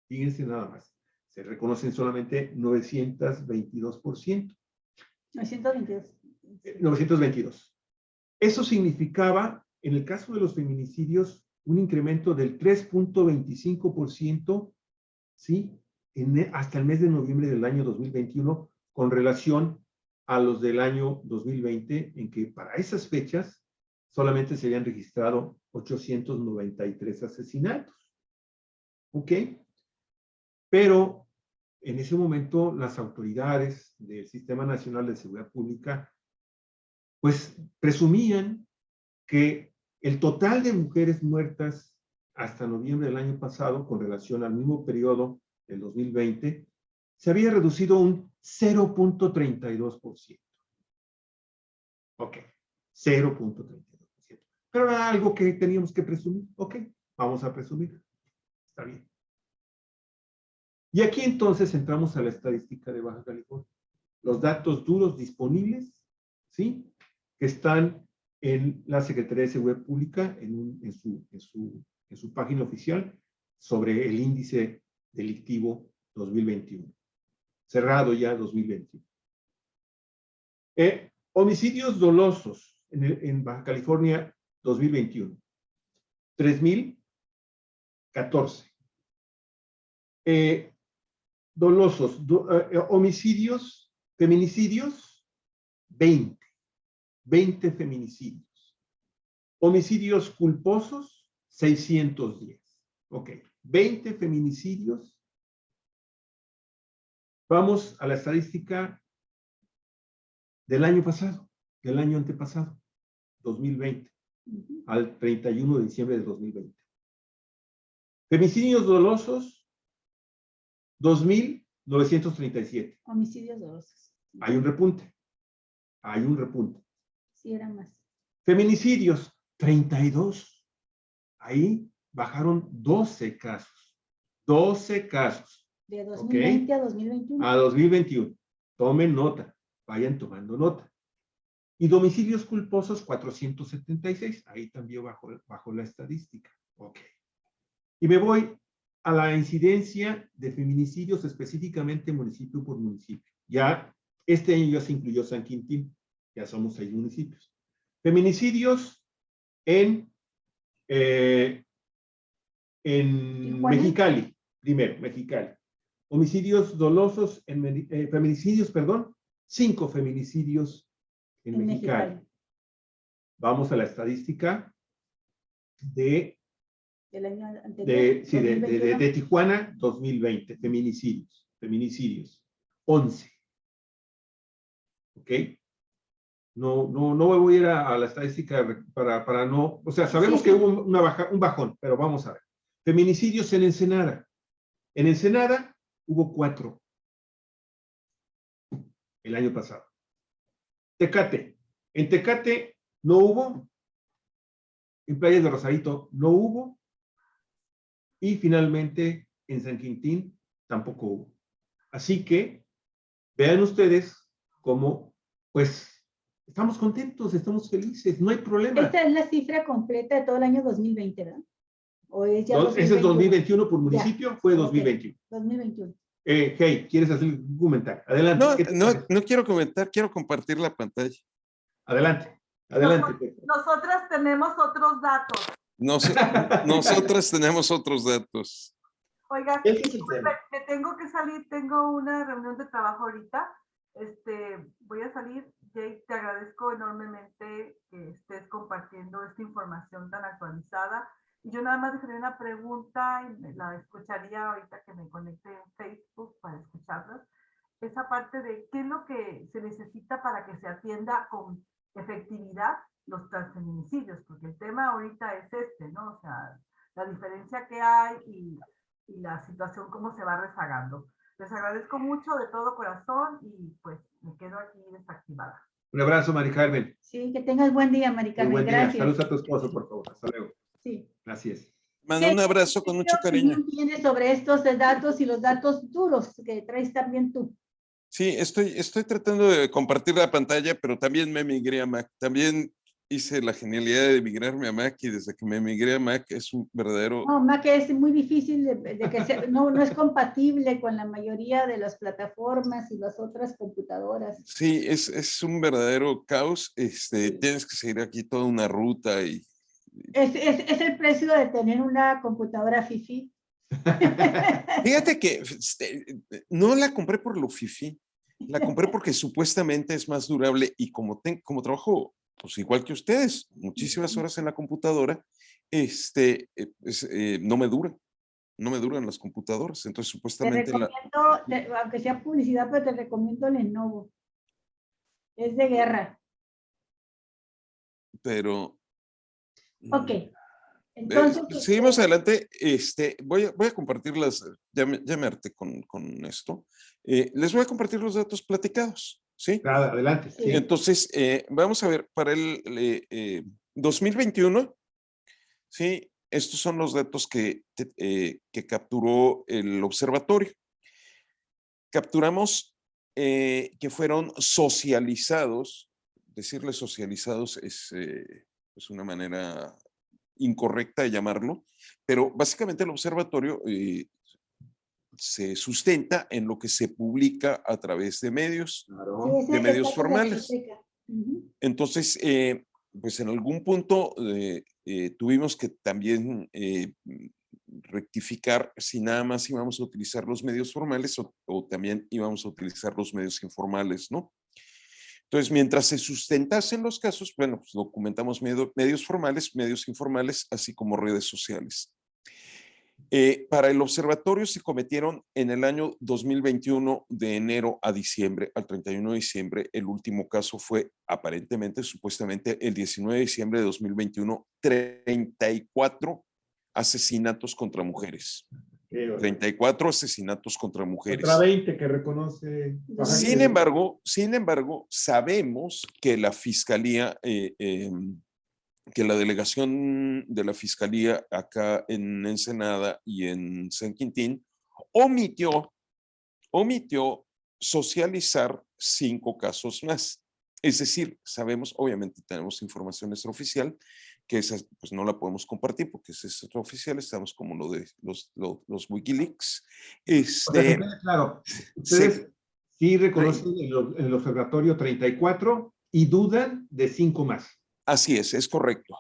Fíjense nada más, se reconocen solamente 922%. 922. Eso significaba, en el caso de los feminicidios, un incremento del 3,25%, ¿sí? Hasta el mes de noviembre del año 2021, con relación a los del año 2020, en que para esas fechas solamente se habían registrado 893 asesinatos. ¿Ok? Pero en ese momento las autoridades del Sistema Nacional de Seguridad Pública pues presumían que el total de mujeres muertas hasta noviembre del año pasado, con relación al mismo periodo del 2020, se había reducido un 0,32%. Ok, 0,32%. Pero era algo que teníamos que presumir. Ok, vamos a presumir. Está bien. Y aquí entonces entramos a la estadística de Baja California. Los datos duros disponibles, ¿sí? Que están en la Secretaría de Seguridad Pública, en su página oficial, sobre el índice delictivo 2021. Cerrado ya 2021. Homicidios dolosos en Baja California 2021. 3,014. Dolosos, homicidios, feminicidios, 20 feminicidios. Homicidios culposos, 610. Ok, 20 feminicidios. Vamos a la estadística del año pasado, del año antepasado, 2020, al 31 de diciembre de 2020. Femicidios dolosos, 2,937. Homicidios dolosos. Hay un repunte. Hay un repunte. Sí, era más. Feminicidios, 32. Ahí bajaron 12 casos. 12 casos. De 2020 a 2021. A 2021. Tomen nota. Vayan tomando nota. Y domicilios culposos, 476. Ahí también bajó la estadística. Ok. Y me voy a la incidencia de feminicidios específicamente municipio por municipio. Ya este año ya se incluyó San Quintín. Ya somos 6 municipios. Feminicidios en Mexicali. Primero, Mexicali. Homicidios dolosos, feminicidios, perdón, 5 feminicidios en Mexicali. Vamos a la estadística del año anterior, de Tijuana, 2020, feminicidios, 11. ¿Ok? No voy a ir a la estadística para no, o sea, sabemos que hubo un bajón, pero vamos a ver. Feminicidios en Ensenada. En Ensenada hubo 4 el año pasado. Tecate. En Tecate no hubo. En Playas de Rosarito no hubo. Y finalmente en San Quintín tampoco hubo. Así que vean ustedes cómo, pues, estamos contentos, estamos felices, no hay problema. Esta es la cifra completa de todo el año 2020, ¿verdad? ¿O es ya Ese es 2021 por municipio, fue 2021. Okay. 2021. Hey, ¿quieres hacer un comentario? Adelante. No quiero comentar, quiero compartir la pantalla. Adelante. Nosotras tenemos otros datos. Nosotras tenemos otros datos. Oiga, me tengo que salir, tengo una reunión de trabajo ahorita. Voy a salir. Jake, te agradezco enormemente que estés compartiendo esta información tan actualizada. Y yo nada más dejaré una pregunta y la escucharía ahorita que me conecte en Facebook para escucharlas. Esa parte de qué es lo que se necesita para que se atienda con efectividad los transfeminicidios, porque el tema ahorita es ¿no? O sea, la diferencia que hay y la situación cómo se va rezagando. Les agradezco mucho de todo corazón y pues me quedo aquí desactivada. Un abrazo, Mari Carmen. Sí, que tengas buen día, Mari Carmen. Buen día. Gracias. Saludos a tu esposo, por favor. Hasta luego. Sí. Gracias. Mando un abrazo con mucho cariño. ¿Qué tienes sobre estos datos y los datos duros que traes también tú? Sí, estoy tratando de compartir la pantalla, pero también me migré a Mac. También hice la genialidad de migrarme a Mac y desde que me migré a Mac es un verdadero... No, Mac es muy difícil de que sea, no es compatible con la mayoría de las plataformas y las otras computadoras. Sí, es un verdadero caos. Tienes que seguir aquí toda una ruta y... Es el precio de tener una computadora fifi. Fíjate que no la compré por lo fifi, la compré porque supuestamente es más durable y como trabajo, pues igual que ustedes, muchísimas horas en la computadora, no me duran las computadoras, entonces supuestamente... Te recomiendo, aunque sea publicidad, pero te recomiendo Lenovo. Es de guerra. Pero... Ok. Entonces, seguimos adelante. Voy a compartirlas, ya me harté con esto. Les voy a compartir los datos platicados, ¿sí? Claro, adelante. Sí. Entonces, vamos a ver, para el 2021, ¿sí? Estos son los datos que capturó el observatorio. Capturamos que fueron socializados. Decirle socializados es una manera incorrecta de llamarlo, pero básicamente el observatorio se sustenta en lo que se publica a través de medios, Claro. Sí, de medios formales. Entonces, Entonces, pues en algún punto tuvimos que también rectificar si nada más íbamos a utilizar los medios formales o también íbamos a utilizar los medios informales, ¿no? Entonces, mientras se sustentasen los casos, bueno, pues documentamos medios formales, medios informales, así como redes sociales. Para el observatorio se cometieron en el año 2021 de enero a diciembre, al 31 de diciembre. El último caso fue aparentemente, supuestamente, el 19 de diciembre de 2021, 34 asesinatos contra mujeres. 34 asesinatos contra mujeres. Contra 20 que reconoce. Sin embargo, sabemos que la Fiscalía, que la delegación de la Fiscalía acá en Ensenada y en San Quintín omitió socializar 5 casos más. Es decir, sabemos, obviamente tenemos información extraoficial, que esa pues no la podemos compartir porque es extraoficial, estamos como lo de los Wikileaks. O sea, claro, ustedes sí reconocen el observatorio 34 y dudan de 5 más. Así es correcto.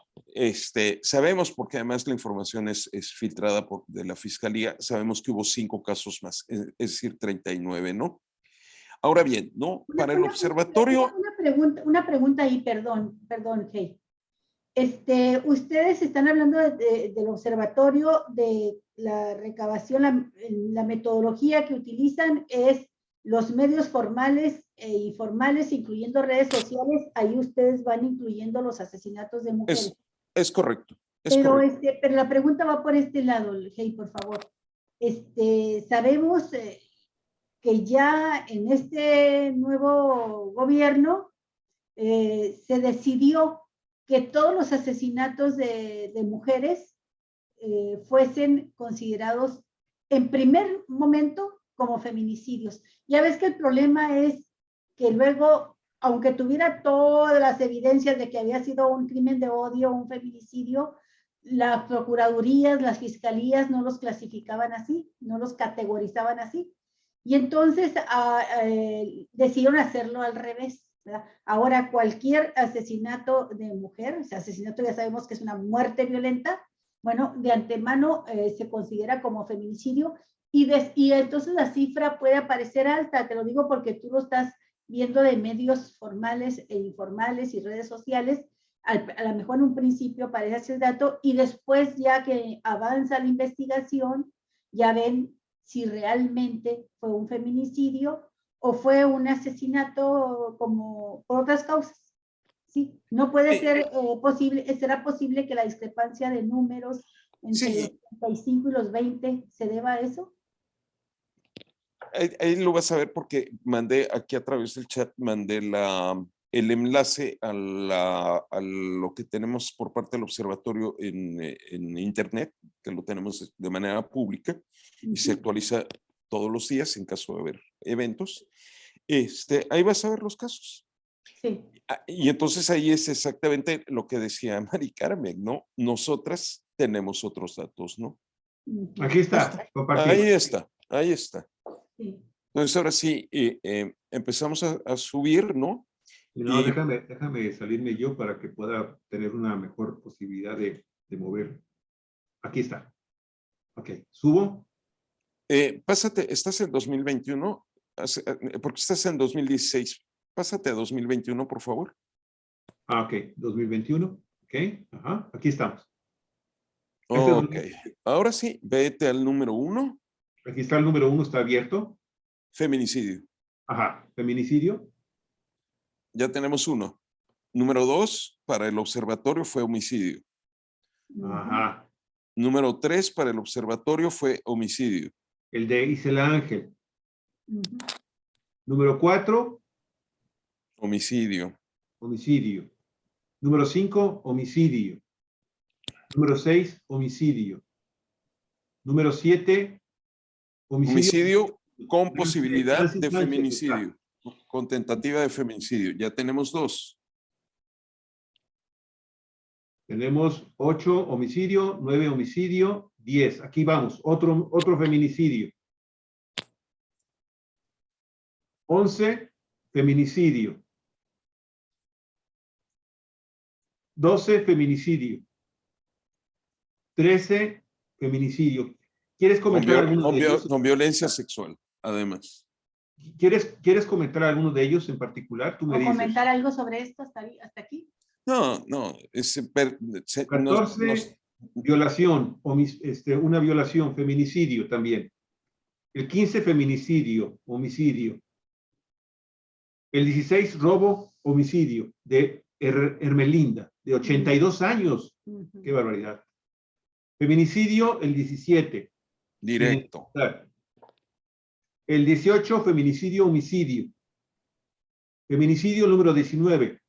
Sabemos, porque además la información es filtrada de la Fiscalía, sabemos que hubo 5 casos más, es decir, 39, ¿no? Ahora bien, ¿no? Para el observatorio... Una pregunta ahí, perdón, Hey. Ustedes están hablando del observatorio, de la recabación, la metodología que utilizan es los medios formales e informales, incluyendo redes sociales, ahí ustedes van incluyendo los asesinatos de mujeres. Es correcto. Es pero, correcto. Pero la pregunta va por este lado, Hey, por favor. Sabemos que ya en este nuevo gobierno se decidió que todos los asesinatos de mujeres fuesen considerados en primer momento como feminicidios. Ya ves que el problema es que luego, aunque tuviera todas las evidencias de que había sido un crimen de odio, un feminicidio, las procuradurías, las fiscalías no los clasificaban así, no los categorizaban así. Y entonces decidieron hacerlo al revés, ¿verdad? Ahora cualquier asesinato de mujer, o sea, asesinato ya sabemos que es una muerte violenta, bueno, de antemano se considera como feminicidio y entonces la cifra puede aparecer alta, te lo digo porque tú lo estás viendo de medios formales e informales y redes sociales. A lo mejor en un principio aparece ese dato y después ya que avanza la investigación, ya ven si realmente fue un feminicidio o fue un asesinato como por otras causas. Sí, no puede ser posible, será posible que la discrepancia de números entre los 35 y los 20 se deba a eso. Ahí lo vas a ver porque mandé aquí a través del chat, mandé el enlace a lo que tenemos por parte del observatorio en internet, que lo tenemos de manera pública y se actualiza todos los días en caso de haber eventos. Ahí vas a ver los casos. Sí. Y entonces ahí es exactamente lo que decía Mari Carmen, ¿no? Nosotras tenemos otros datos, ¿no? Aquí está. Ahí está, ahí está. Sí. Entonces ahora sí, empezamos a subir, ¿no? No, déjame salirme yo para que pueda tener una mejor posibilidad de mover. Aquí está. Ok, subo. Pásate, estás en 2021, porque estás en 2016. Pásate a 2021, por favor. Ok, 2021. Ok, ajá, aquí estamos. Ok, ahora sí, vete al número 1. Aquí está el número 1, está abierto. Feminicidio. Ajá, feminicidio. Ya tenemos 1. Número 2, para el observatorio fue homicidio. Ajá. Número 3, para el observatorio fue homicidio. El de Isela Ángel. Número 4. Homicidio. Homicidio. Número 5, homicidio. Número 6, homicidio. Número 7, homicidio con posibilidad Nancy de Sánchez, feminicidio, con tentativa de feminicidio. Ya tenemos 2. Tenemos 8, homicidio, 9, homicidio, 10. Aquí vamos, otro feminicidio. 11, feminicidio. 12, feminicidio. 13, feminicidio. ¿Quieres comentar alguno de ellos? Con violencia sexual, además. ¿Quieres comentar alguno de ellos en particular? Tú me dices. ¿Comentar algo sobre esto hasta aquí? No. 14, violación, una violación, feminicidio también. El 15, feminicidio, homicidio. El 16, robo, homicidio, de Hermelinda, de 82 años. Qué barbaridad. Feminicidio, el 17. Directo. El 18, feminicidio, homicidio. Feminicidio número 19.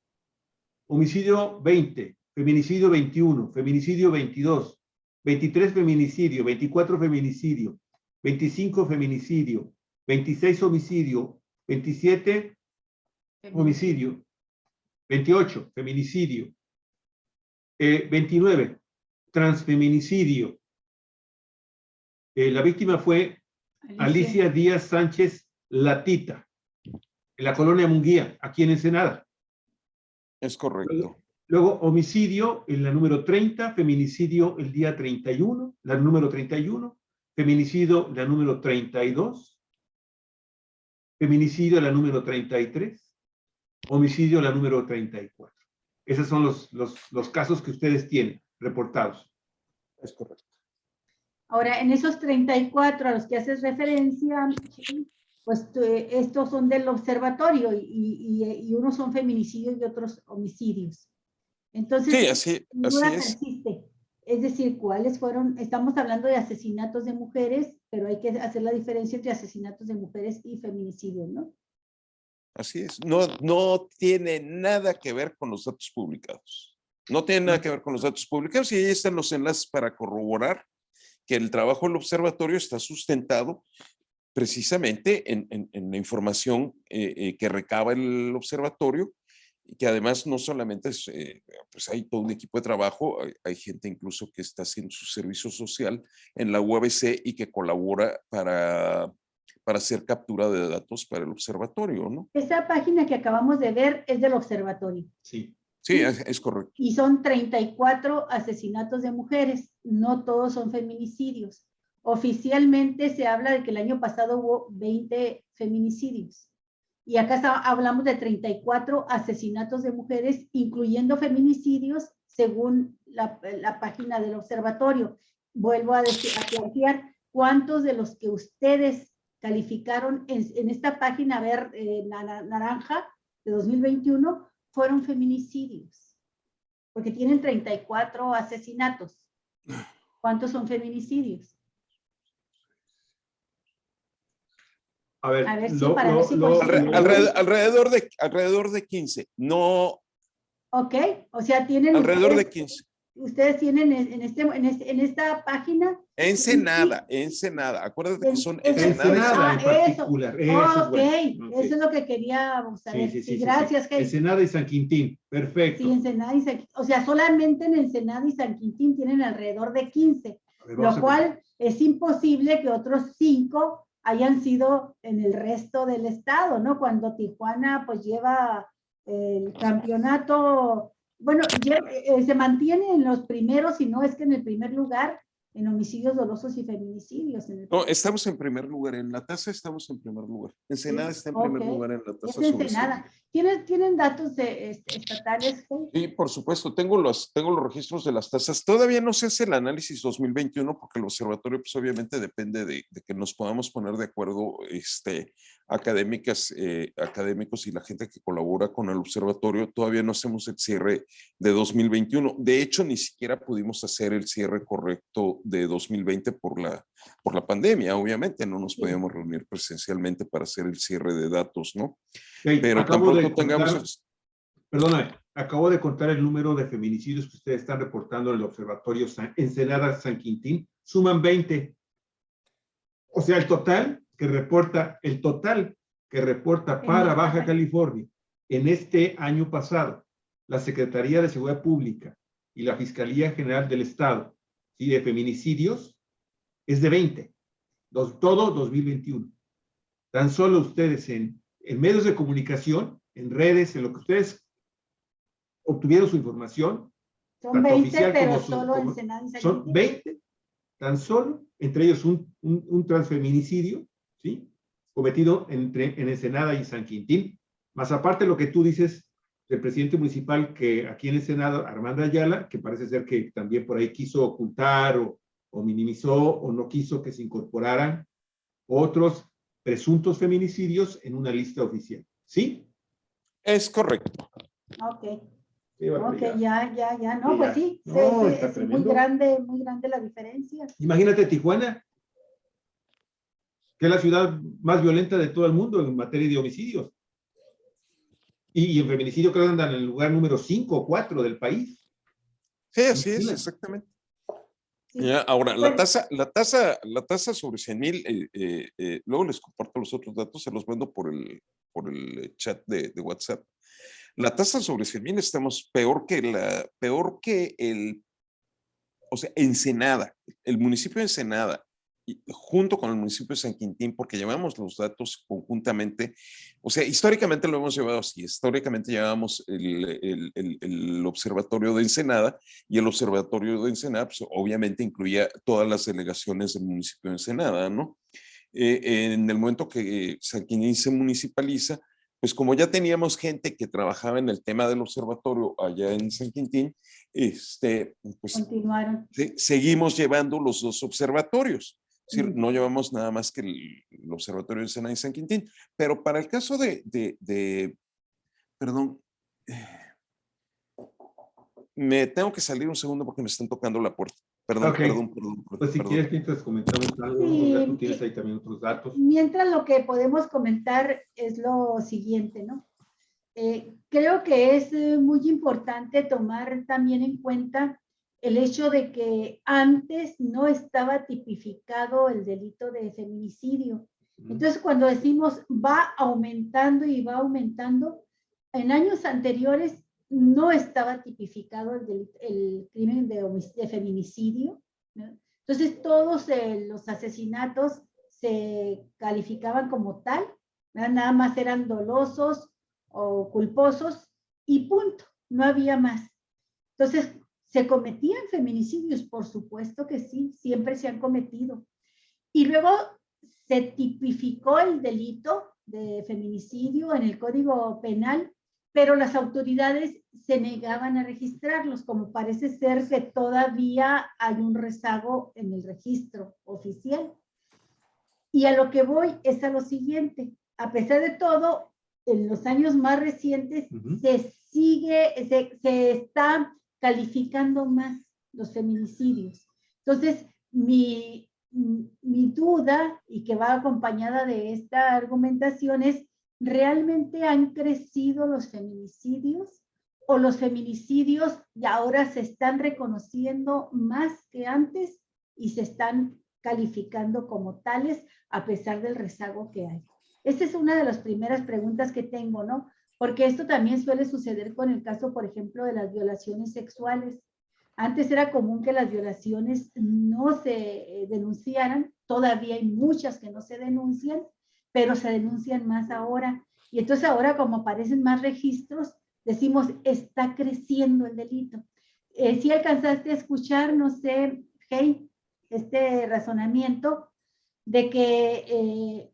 Homicidio 20. Feminicidio 21. Feminicidio 22. 23, feminicidio. 24, feminicidio. 25, feminicidio. 26, homicidio. 27, homicidio. 28, feminicidio. 29, transfeminicidio. La víctima fue Alicia Díaz Sánchez Latita, en la colonia Munguía, aquí en Ensenada. Es correcto. Luego homicidio en la número 30, feminicidio el día 31, la número 31, feminicidio la número 32, feminicidio la número 33, homicidio la número 34. Esos son los casos que ustedes tienen reportados. Es correcto. Ahora, en esos 34 a los que haces referencia, pues estos son del observatorio y unos son feminicidios y otros homicidios. Entonces, Sí, así duda es. persiste. Es decir, ¿cuáles fueron? Estamos hablando de asesinatos de mujeres, pero hay que hacer la diferencia entre asesinatos de mujeres y feminicidios, ¿no? Así es. No tiene nada que ver con los datos publicados. No tiene nada que ver con los datos publicados y ahí están los enlaces para corroborar que el trabajo del observatorio está sustentado precisamente en la información que recaba el observatorio, y que además no solamente es, pues hay todo un equipo de trabajo, hay gente incluso que está haciendo su servicio social en la UABC y que colabora para hacer captura de datos para el observatorio, ¿no? Esa página que acabamos de ver es del observatorio. Sí. Sí, es correcto. Y son 34 asesinatos de mujeres, no todos son feminicidios. Oficialmente se habla de que el año pasado hubo 20 feminicidios. Y acá hablamos de 34 asesinatos de mujeres, incluyendo feminicidios, según la página del observatorio. Vuelvo a plantear cuántos de los que ustedes calificaron en esta página naranja de 2021 fueron feminicidios, porque tienen 34 asesinatos. ¿Cuántos son feminicidios? A ver, alrededor de 15. No. Ok, o sea, tienen alrededor ustedes, de 15. Ustedes tienen en esta página. Ensenada. Acuérdate que son Ensenada en particular. Ok, eso es lo que quería saber. Sí, gracias, sí. Ensenada y San Quintín, perfecto. Sí, Ensenada y San Quintín. O sea, solamente en Ensenada y San Quintín tienen alrededor de 15, lo cual es imposible que otros 5 hayan sido en el resto del estado, ¿no? Cuando Tijuana pues lleva el campeonato, bueno, se mantiene en los primeros, si no es que en el primer lugar, en homicidios dolosos y feminicidios. No, estamos en primer lugar, en la tasa estamos en primer lugar. Ensenada está en primer lugar en la tasa. Es Ensenada. ¿Tienen datos estatales? Sí, por supuesto, tengo los registros de las tasas. Todavía no se hace el análisis 2021 porque el observatorio pues obviamente depende de que nos podamos poner de acuerdo académicos y la gente que colabora con el observatorio. Todavía no hacemos el cierre de 2021. De hecho, ni siquiera pudimos hacer el cierre correcto de 2020 por la pandemia. Obviamente no nos podíamos reunir presencialmente para hacer el cierre de datos, ¿no? Pero tampoco tengamos... Perdóname, acabo de contar el número de feminicidios que ustedes están reportando en el observatorio Ensenada San Quintín. Suman 20. O sea, el total que reporta para Baja California en este año pasado, la Secretaría de Seguridad Pública y la Fiscalía General del Estado, ¿sí?, de feminicidios, es de 20. Todo 2021. Tan solo ustedes en medios de comunicación, en redes, en lo que ustedes obtuvieron su información. Son 20, pero solo en Ensenada y San Quintín. Son 20, tan solo, entre ellos un transfeminicidio, ¿sí?, cometido en Ensenada y San Quintín, más aparte lo que tú dices del presidente municipal que aquí en Ensenada, Armando Ayala, que parece ser que también por ahí quiso ocultar o minimizó o no quiso que se incorporaran otros presuntos feminicidios en una lista oficial. ¿Sí? Es correcto. Ok. Sí, ya. No, pues sí. No, es muy grande la diferencia. Imagínate Tijuana, que es la ciudad más violenta de todo el mundo en materia de homicidios. Y en feminicidio creo que andan en el lugar número 5 o 4 del país. Sí, así es, exactamente. Sí. Ahora, la tasa sobre 100,000, luego les comparto los otros datos, se los mando por el chat de WhatsApp. La tasa sobre 100,000 estamos peor que o sea, Ensenada, el municipio de Ensenada, junto con el municipio de San Quintín, porque llevamos los datos conjuntamente, o sea, históricamente lo hemos llevado así, históricamente llevamos el observatorio de Ensenada, y el observatorio de Ensenada, pues, obviamente incluía todas las delegaciones del municipio de Ensenada, ¿no? En el momento que San Quintín se municipaliza, pues como ya teníamos gente que trabajaba en el tema del observatorio allá en San Quintín, pues continuaron. seguimos llevando los dos observatorios. Es decir, no llevamos nada más que el Observatorio de Ensenada y San Quintín. Pero para el caso perdón, me tengo que salir un segundo porque me están tocando la puerta. Perdón, Ok. perdón. Pues si quieres, mientras comentamos algo, Sí, ya tú tienes ahí también otros datos. Mientras lo que podemos comentar es lo siguiente, ¿no? Creo que es muy importante tomar también en cuenta el hecho de que antes no estaba tipificado el delito de feminicidio. Entonces, cuando decimos va aumentando y va aumentando, en años anteriores no estaba tipificado el crimen de feminicidio, ¿no? Entonces, todos los asesinatos se calificaban como tal, ¿no? Nada más eran dolosos o culposos y punto, no había más. Entonces, ¿se cometían feminicidios? Por supuesto que sí, siempre se han cometido. Y luego se tipificó el delito de feminicidio en el Código Penal, pero las autoridades se negaban a registrarlos, como parece ser que todavía hay un rezago en el registro oficial. Y a lo que voy es a lo siguiente, a pesar de todo, en los años más recientes se está calificando más los feminicidios. Entonces, mi duda, y que va acompañada de esta argumentación, es: ¿realmente han crecido los feminicidios? ¿O los feminicidios y ahora se están reconociendo más que antes y se están calificando como tales a pesar del rezago que hay? Esa es una de las primeras preguntas que tengo, ¿no? Porque esto también suele suceder con el caso, por ejemplo, de las violaciones sexuales. Antes era común que las violaciones no se denunciaran, todavía hay muchas que no se denuncian, pero se denuncian más ahora. Y entonces ahora, como aparecen más registros, decimos, está creciendo el delito. Si alcanzaste a escuchar, no sé, Hey, este razonamiento de que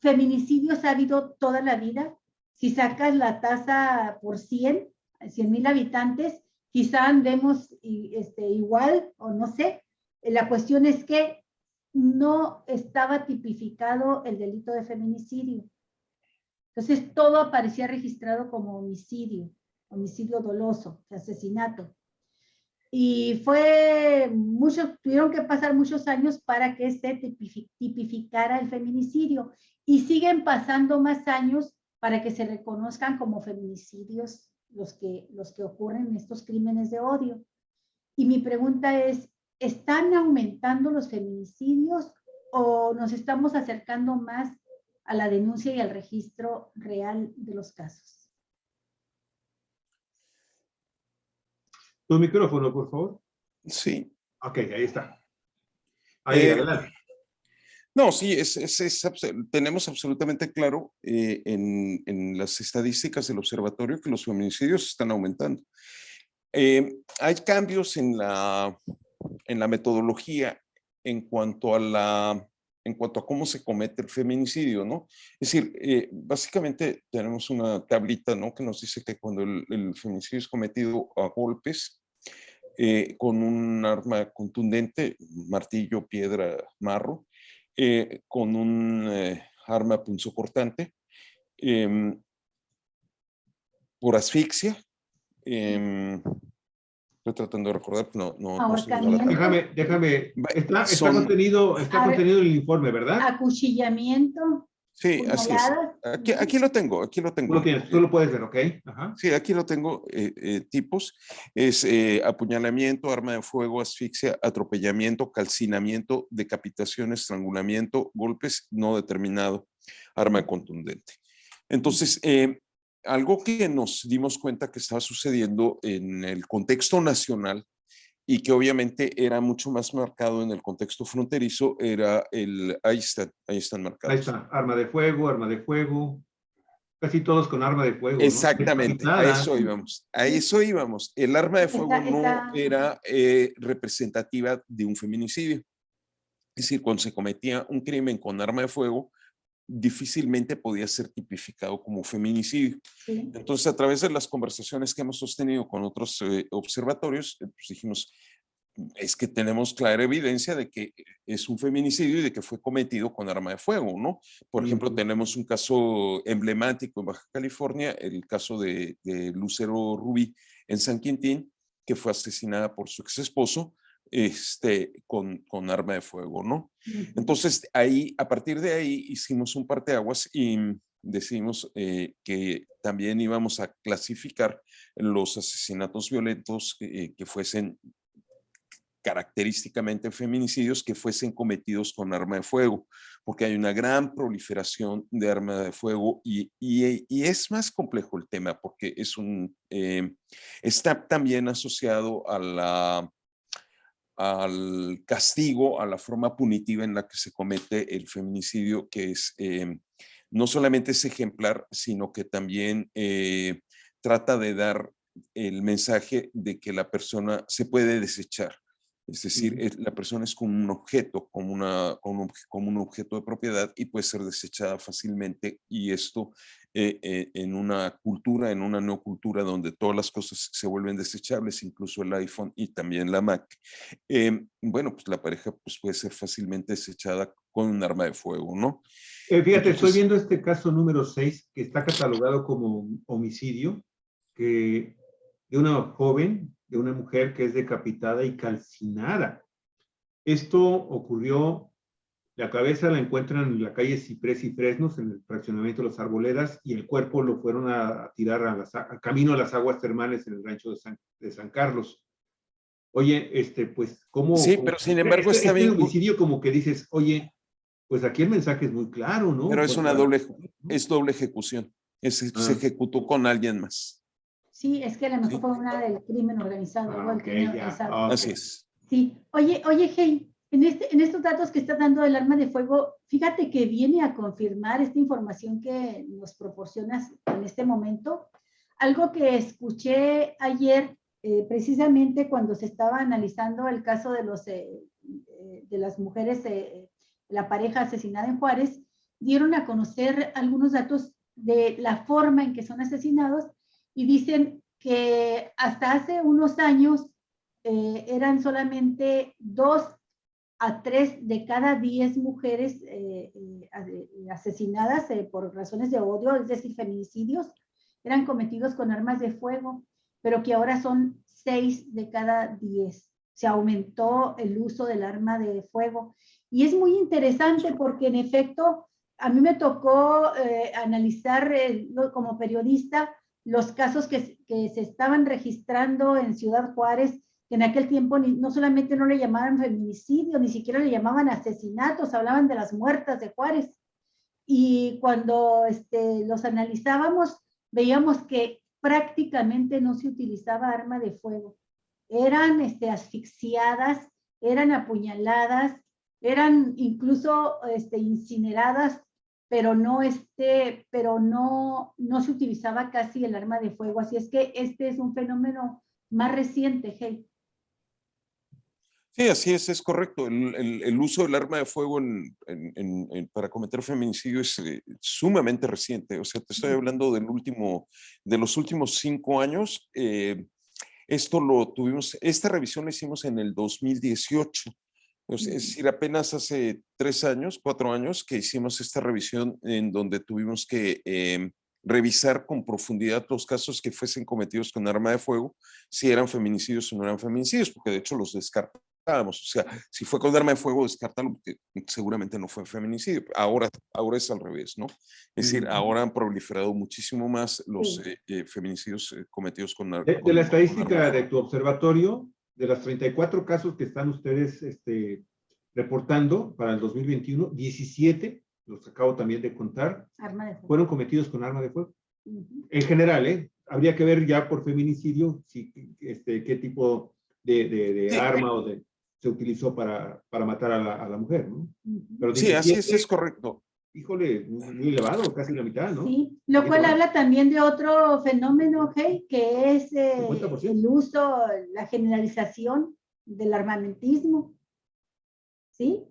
feminicidios ha habido toda la vida. Si sacas la tasa por 100,000 habitantes, quizá andemos igual o no sé. La cuestión es que no estaba tipificado el delito de feminicidio. Entonces todo aparecía registrado como homicidio doloso, asesinato. Y tuvieron que pasar muchos años para que se tipificara el feminicidio. Y siguen pasando más años para que se reconozcan como feminicidios los que ocurren estos crímenes de odio. Y mi pregunta es, ¿están aumentando los feminicidios o nos estamos acercando más a la denuncia y al registro real de los casos? Tu micrófono, por favor. Sí. Ok, ahí está. Ahí, adelante. No, sí, tenemos absolutamente claro en las estadísticas del observatorio que los feminicidios están aumentando. Hay cambios en la metodología en cuanto a cómo se comete el feminicidio, ¿no? Es decir, básicamente tenemos una tablita, ¿no?, que nos dice que cuando el feminicidio es cometido a golpes, con un arma contundente, martillo, piedra, marro, con un arma punzocortante, por asfixia, estoy tratando de recordar, no déjame, está son, contenido el informe, ¿verdad? Acuchillamiento. sí, así es. Aquí lo tengo. Tú lo tienes, tú lo puedes ver, ¿ok? Ajá. Sí, aquí lo tengo, tipos. Es apuñalamiento, arma de fuego, asfixia, atropellamiento, calcinamiento, decapitación, estrangulamiento, golpes no determinado, arma contundente. Entonces, algo que nos dimos cuenta que estaba sucediendo en el contexto nacional y que obviamente era mucho más marcado en el contexto fronterizo era ahí están marcados. Ahí está, arma de fuego, casi todos con arma de fuego, exactamente, ¿no? a eso íbamos, el arma de fuego no era representativa de un feminicidio, es decir, cuando se cometía un crimen con arma de fuego, difícilmente podía ser tipificado como feminicidio. Sí. Entonces, a través de las conversaciones que hemos sostenido con otros observatorios, pues dijimos, es que tenemos clara evidencia de que es un feminicidio y de que fue cometido con arma de fuego, ¿no? Por ejemplo, tenemos un caso emblemático en Baja California, el caso de Lucero Rubí en San Quintín, que fue asesinada por su ex esposo con arma de fuego, ¿no? Entonces, a partir de ahí hicimos un parteaguas y decidimos que también íbamos a clasificar los asesinatos violentos que fuesen característicamente feminicidios que fuesen cometidos con arma de fuego, porque hay una gran proliferación de arma de fuego y es más complejo el tema porque está también asociado al castigo, a la forma punitiva en la que se comete el feminicidio, que es no solamente es ejemplar, sino que también trata de dar el mensaje de que la persona se puede desechar. Es decir, la persona es como un objeto, como un objeto de propiedad y puede ser desechada fácilmente. Y esto en una cultura, en una neocultura donde todas las cosas se vuelven desechables, incluso el iPhone y también la Mac, bueno, pues la pareja pues, puede ser fácilmente desechada con un arma de fuego, ¿no? Fíjate, Entonces, estoy viendo este caso número 6, que está catalogado como homicidio, de una joven, de una mujer que es decapitada y calcinada. Esto ocurrió, la cabeza la encuentran en la calle Ciprés y Fresnos, en el fraccionamiento de Las Arboledas, y el cuerpo lo fueron a tirar a camino a las aguas termales en el rancho de San Carlos. Oye, pues, ¿cómo? Sí, pero sin embargo está bien. Homicidio como que dices, oye, pues aquí el mensaje es muy claro, ¿no? Pero es una doble ejecución. Se ejecutó con alguien más. Sí, es que a lo mejor fue una del crimen organizado. Así es. Sí. Oye, Hey, en estos datos que está dando el arma de fuego, fíjate que viene a confirmar esta información que nos proporcionas en este momento. Algo que escuché ayer, precisamente cuando se estaba analizando el caso de las mujeres, la pareja asesinada en Juárez, dieron a conocer algunos datos de la forma en que son asesinados y dicen que hasta hace unos años eran solamente 2 a 3 de cada 10 mujeres asesinadas por razones de odio, es decir, feminicidios, eran cometidos con armas de fuego, pero que ahora son 6 de cada 10. Se aumentó el uso del arma de fuego. Y es muy interesante porque en efecto a mí me tocó analizar como periodista los casos que se estaban registrando en Ciudad Juárez, que en aquel tiempo no solamente no le llamaban feminicidio, ni siquiera le llamaban asesinatos, hablaban de las muertas de Juárez. Y cuando los analizábamos, veíamos que prácticamente no se utilizaba arma de fuego. Eran asfixiadas, eran apuñaladas, eran incluso incineradas, pero no se utilizaba casi el arma de fuego. Así es que este es un fenómeno más reciente, Hey. Sí, así es correcto. El uso del arma de fuego para cometer feminicidio es sumamente reciente. O sea, te estoy hablando de los últimos 5 años. Esta revisión la hicimos en el 2018. Es decir, apenas hace 4 años que hicimos esta revisión en donde tuvimos que revisar con profundidad los casos que fuesen cometidos con arma de fuego, si eran feminicidios o no eran feminicidios, porque de hecho los descartábamos. O sea, si fue con arma de fuego, descartarlo, porque seguramente no fue feminicidio. Ahora es al revés, ¿no? Es decir, ahora han proliferado muchísimo más los feminicidios cometidos con arma de fuego. De la estadística de tu observatorio, de los 34 casos que están ustedes reportando para el 2021, 17, los acabo también de contar, fueron cometidos con arma de fuego. En general, habría que ver ya por feminicidio qué tipo de arma se utilizó para matar a la mujer, ¿no? Pero 17, sí, así es correcto. Híjole, muy elevado, casi la mitad, ¿no? Sí, lo cual habla también de otro fenómeno, Hey, que es el uso, la generalización del armamentismo, ¿sí?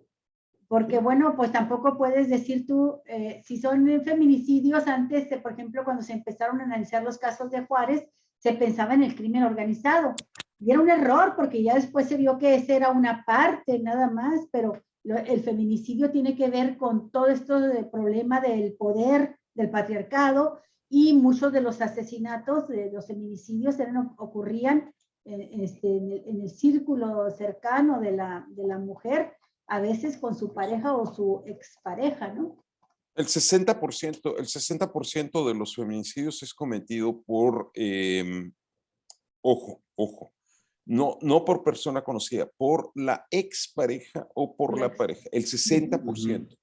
Porque, bueno, pues tampoco puedes decir tú, si son feminicidios, antes, por ejemplo, cuando se empezaron a analizar los casos de Juárez, se pensaba en el crimen organizado. Y era un error porque ya después se vio que esa era una parte nada más, pero el feminicidio tiene que ver con todo esto del problema del poder, del patriarcado, y muchos de los asesinatos, de los feminicidios ocurrían en el círculo cercano de la mujer, a veces con su pareja o su expareja, ¿no? El 60% de los feminicidios es cometido por, ojo, no por persona conocida, por la expareja o por la pareja, el 60%.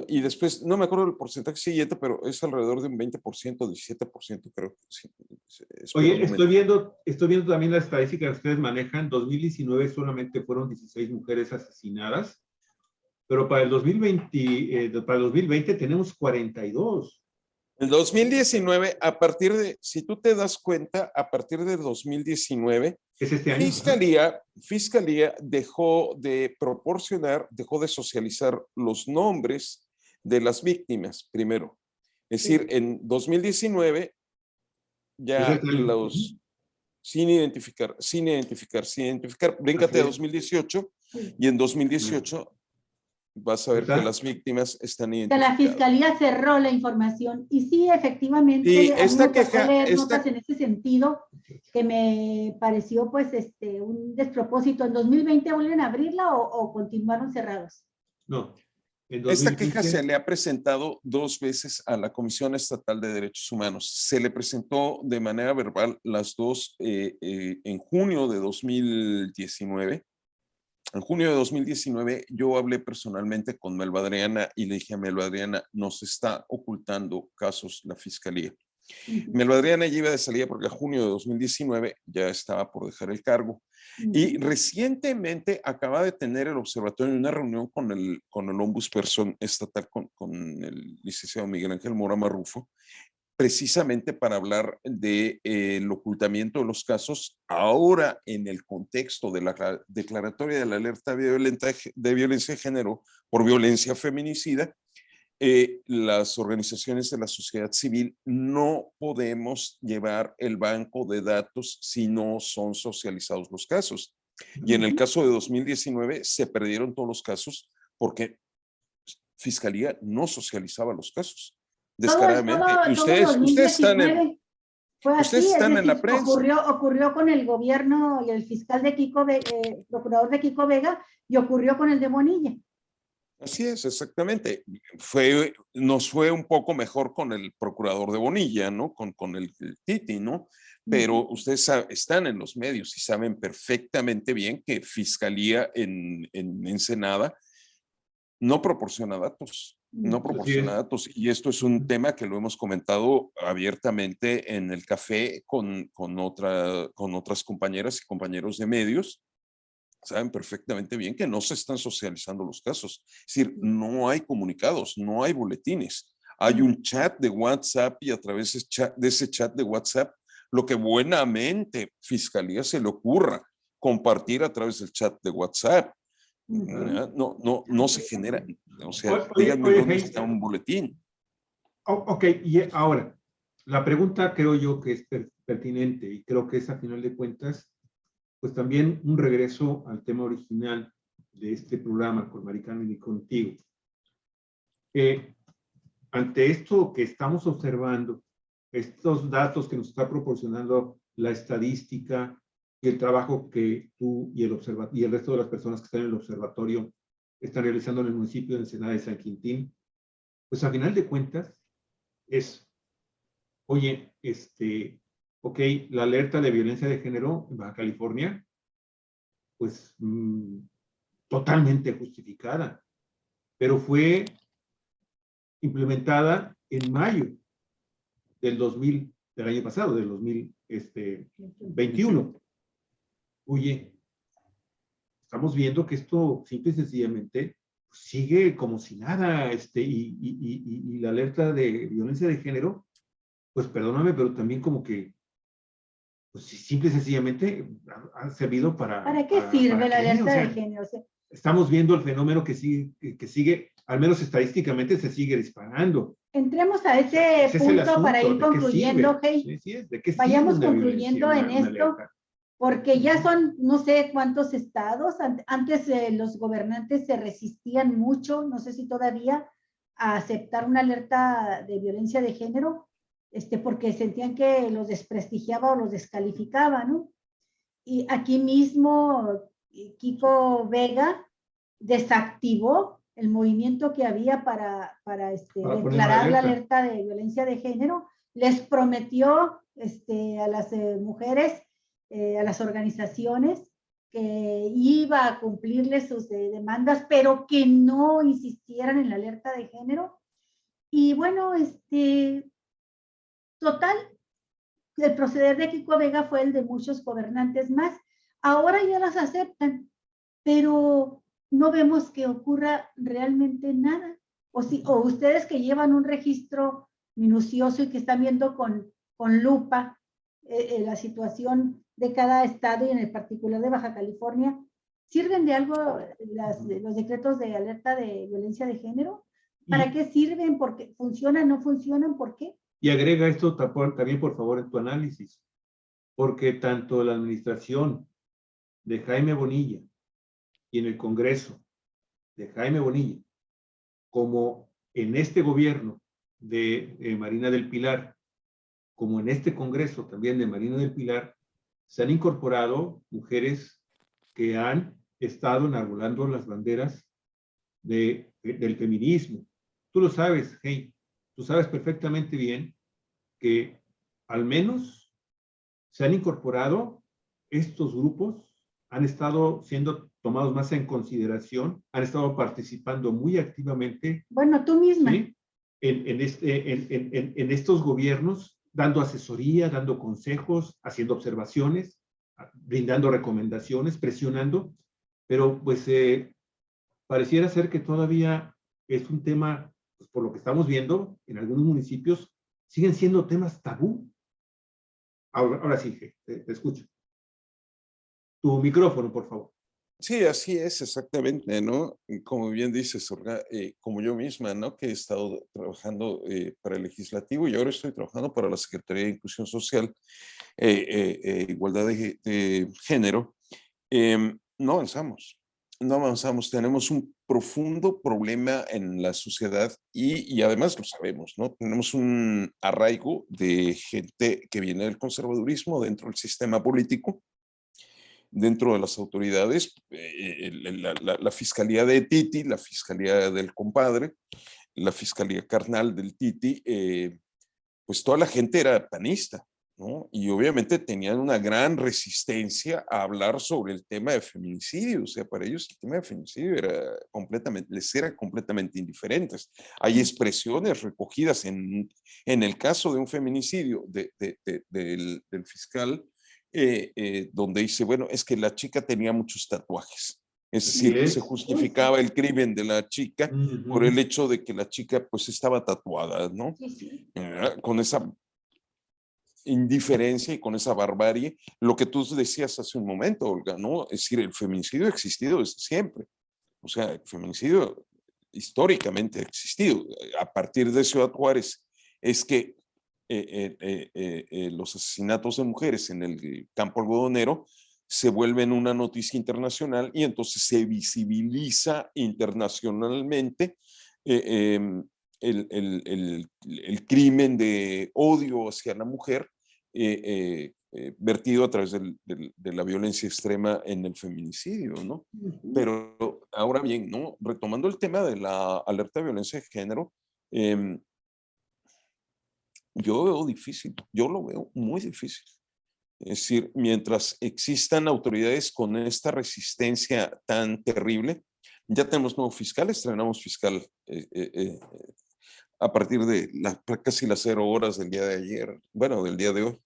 Y después, no me acuerdo del porcentaje siguiente, pero es alrededor de un 20%, 17%, creo. Sí, oye, estoy viendo también la estadística que ustedes manejan. 2019 solamente fueron 16 mujeres asesinadas, pero para el 2020 tenemos 42. En 2019, si tú te das cuenta, a partir de 2019, ¿Es este año? Fiscalía dejó de socializar los nombres de las víctimas, primero. Es decir, en 2019, ya los, sin identificar, bríncate a 2018, y en 2018 vas a ver que las víctimas están identificadas. La Fiscalía cerró la información y sí, efectivamente, y esta queja, notas en ese sentido que me pareció pues un despropósito. ¿En 2020 vuelven a abrirla o continuaron cerrados? No. Esta queja se le ha presentado 2 veces a la Comisión Estatal de Derechos Humanos. Se le presentó de manera verbal las dos en junio de 2019. En junio de 2019 yo hablé personalmente con Melba Adriana y le dije a Melba Adriana, nos está ocultando casos la Fiscalía. Melba Adriana ya iba de salida porque a junio de 2019 ya estaba por dejar el cargo. Y recientemente acaba de tener el observatorio una reunión con el ombudsperson estatal, con el licenciado Miguel Ángel Mora Marrufo, precisamente para hablar del ocultamiento de los casos, ahora en el contexto de la declaratoria de la alerta de violencia de género por violencia feminicida. Las organizaciones de la sociedad civil no podemos llevar el banco de datos si no son socializados los casos. Y en el caso de 2019 se perdieron todos los casos porque Fiscalía no socializaba los casos. Descaradamente. Ustedes están en la prensa. Ocurrió con el gobierno y el fiscal de procurador de Kiko Vega, y ocurrió con el de Bonilla. Así es, exactamente. Nos fue un poco mejor con el procurador de Bonilla, ¿no? Con el Titi, ¿no? Pero ustedes están en los medios y saben perfectamente bien que Fiscalía en Ensenada no proporciona datos. No proporciona datos. Y esto es un tema que lo hemos comentado abiertamente en el café con otras compañeras y compañeros de medios. Saben perfectamente bien que no se están socializando los casos. Es decir, no hay comunicados, no hay boletines. Hay un chat de WhatsApp y a través de ese chat de WhatsApp, lo que buenamente Fiscalía se le ocurra compartir a través del chat de WhatsApp. No se genera. O sea, díganme dónde está un boletín. Ok, y ahora, la pregunta creo yo que es pertinente y creo que es a final de cuentas, pues también un regreso al tema original de este programa con Mari Carmen y contigo. Ante esto que estamos observando, estos datos que nos está proporcionando la estadística y el trabajo que tú y el resto de las personas que están en el observatorio están realizando en el municipio de Ensenada de San Quintín, pues a final de cuentas es, oye, ok, la alerta de violencia de género en Baja California, pues totalmente justificada, pero fue implementada en mayo del año pasado, del 2021. Oye, estamos viendo que esto simple y sencillamente sigue como si nada, y la alerta de violencia de género, pues perdóname, pero también como que, pues simple y sencillamente ha servido para... ¿Para qué sirve la alerta de género? Estamos viendo el fenómeno que sigue, al menos estadísticamente, se sigue disparando. Entremos a ese punto para ir concluyendo, Hey. Sí, ¿de qué vayamos sirve concluyendo en esto. porque ya son no sé cuántos estados. Antes los gobernantes se resistían mucho, no sé si todavía, a aceptar una alerta de violencia de género, porque sentían que los desprestigiaba o los descalificaba, ¿no? Y aquí mismo Kiko Vega desactivó el movimiento que había para declarar la alerta de violencia de género. Les prometió a las mujeres, a las organizaciones, que iba a cumplirles sus demandas, pero que no insistieran en la alerta de género. Y bueno, total, el proceder de Kiko Vega fue el de muchos gobernantes más. Ahora ya las aceptan, pero no vemos que ocurra realmente nada. O ustedes que llevan un registro minucioso y que están viendo con lupa la situación de cada estado y en el particular de Baja California, ¿sirven de algo los decretos de alerta de violencia de género? ¿Para qué sirven? ¿Por qué funcionan? ¿No funcionan? ¿Por qué? Y agrega esto también, por favor, en tu análisis, porque tanto la administración de Jaime Bonilla y en el Congreso de Jaime Bonilla, como en este gobierno de Marina del Pilar, como en este Congreso también de Marina del Pilar, se han incorporado mujeres que han estado enarbolando las banderas del feminismo. Tú lo sabes, hey, tú sabes perfectamente bien que al menos se han incorporado estos grupos, han estado siendo tomados más en consideración, han estado participando muy activamente. Bueno, tú misma. ¿Sí? En estos gobiernos, dando asesoría, dando consejos, haciendo observaciones, brindando recomendaciones, presionando, pero pues pareciera ser que todavía es un tema, pues, por lo que estamos viendo, en algunos municipios siguen siendo temas tabú. Ahora sí, te escucho. Tu micrófono, por favor. Sí, así es, exactamente, ¿no? Y como bien dices, Olga, como yo misma, ¿no? Que he estado trabajando para el legislativo y ahora estoy trabajando para la Secretaría de Inclusión Social, Igualdad de Género, no avanzamos, no avanzamos. Tenemos un profundo problema en la sociedad y además lo sabemos, ¿no? Tenemos un arraigo de gente que viene del conservadurismo dentro del sistema político, dentro de las autoridades, la fiscalía de Titi, la fiscalía del compadre, la fiscalía carnal del Titi, pues toda la gente era panista, ¿no? Y obviamente tenían una gran resistencia a hablar sobre el tema de feminicidio. O sea, para ellos el tema de feminicidio les era completamente indiferentes. Hay expresiones recogidas en el caso de un feminicidio del fiscal, donde dice, bueno, es que la chica tenía muchos tatuajes. Es decir, se justificaba el crimen de la chica por el hecho de que la chica pues estaba tatuada, ¿no? Con esa indiferencia y con esa barbarie, lo que tú decías hace un momento, Olga, ¿no? Es decir, el feminicidio ha existido desde siempre. O sea, el feminicidio históricamente ha existido. A partir de Ciudad Juárez es que los asesinatos de mujeres en el campo algodonero se vuelven una noticia internacional y entonces se visibiliza internacionalmente el crimen de odio hacia la mujer vertido a través de la violencia extrema en el feminicidio, ¿no? Pero ahora bien, ¿no? Retomando el tema de la alerta de violencia de género, yo veo difícil, yo lo veo muy difícil. Es decir, mientras existan autoridades con esta resistencia tan terrible, ya tenemos nuevos fiscales, estrenamos fiscal a partir de casi las 0 horas del día de ayer, bueno, del día de hoy.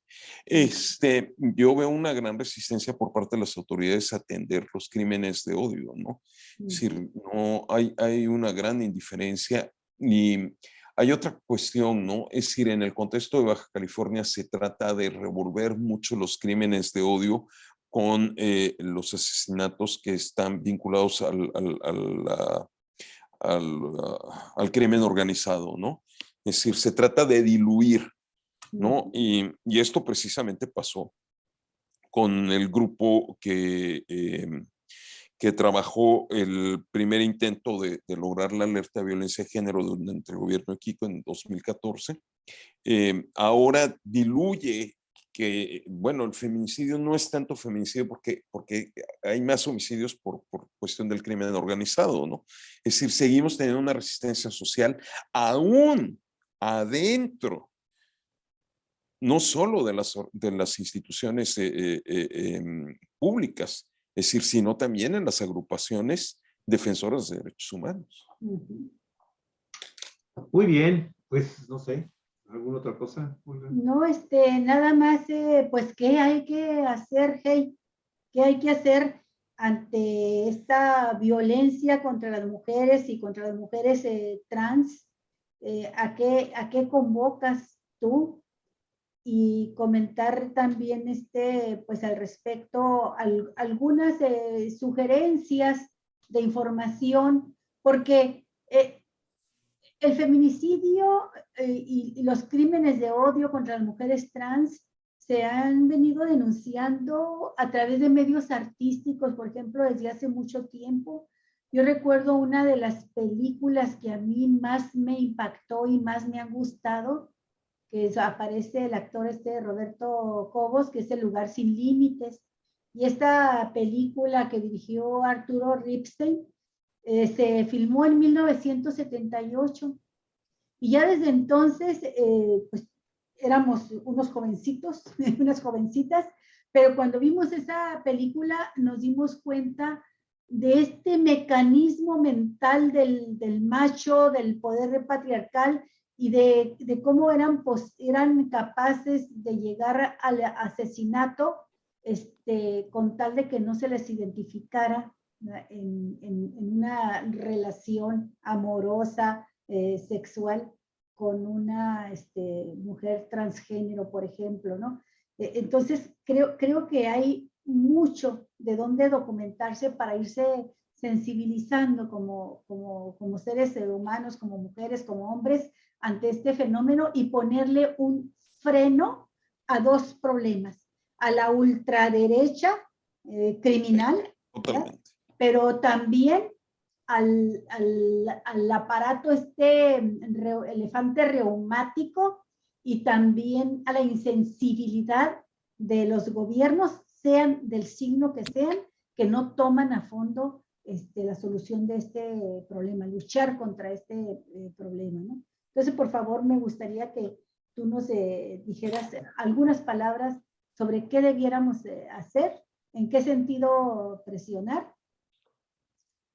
Yo veo una gran resistencia por parte de las autoridades a atender los crímenes de odio, ¿no? Es decir, no hay una gran indiferencia y hay otra cuestión, ¿no? Es decir, en el contexto de Baja California se trata de revolver mucho los crímenes de odio con los asesinatos que están vinculados al crimen organizado, ¿no? Es decir, se trata de diluir, ¿no? Y esto precisamente pasó con el grupo que trabajó el primer intento de lograr la alerta de violencia de género durante el gobierno de Kiko en 2014. Ahora diluye que, bueno, el feminicidio no es tanto feminicidio porque hay más homicidios por cuestión del crimen organizado, ¿no? Es decir, seguimos teniendo una resistencia social aún adentro, no solo de las instituciones públicas, es decir, sino también en las agrupaciones defensoras de derechos humanos. Muy bien, pues no sé, ¿alguna otra cosa, Olga? No, nada más, pues, ¿qué hay que hacer, Hey? ¿Qué hay que hacer ante esta violencia contra las mujeres y contra las mujeres trans? ¿A qué convocas tú? Y comentar también, pues, al respecto, algunas sugerencias de información, porque el feminicidio y los crímenes de odio contra las mujeres trans se han venido denunciando a través de medios artísticos, por ejemplo, desde hace mucho tiempo. Yo recuerdo una de las películas que a mí más me impactó y más me ha gustado, que aparece el actor Roberto Cobos, que es El lugar sin límites. Y esta película que dirigió Arturo Ripstein, se filmó en 1978 y ya desde entonces, pues éramos unos jovencitos, unas jovencitas, pero cuando vimos esa película nos dimos cuenta de este mecanismo mental del macho, del poder patriarcal y de cómo eran capaces de llegar al asesinato con tal de que no se les identificara en una relación amorosa, sexual con una mujer transgénero, por ejemplo, ¿no? Entonces, creo que hay mucho de dónde documentarse para irse sensibilizando como seres humanos, como mujeres, como hombres, ante este fenómeno y ponerle un freno a dos problemas: a la ultraderecha criminal, pero también al aparato elefante reumático y también a la insensibilidad de los gobiernos, sean del signo que sean, que no toman a fondo la solución de este problema, luchar contra este problema, ¿no? Entonces, por favor, me gustaría que tú nos dijeras algunas palabras sobre qué debiéramos hacer, en qué sentido presionar.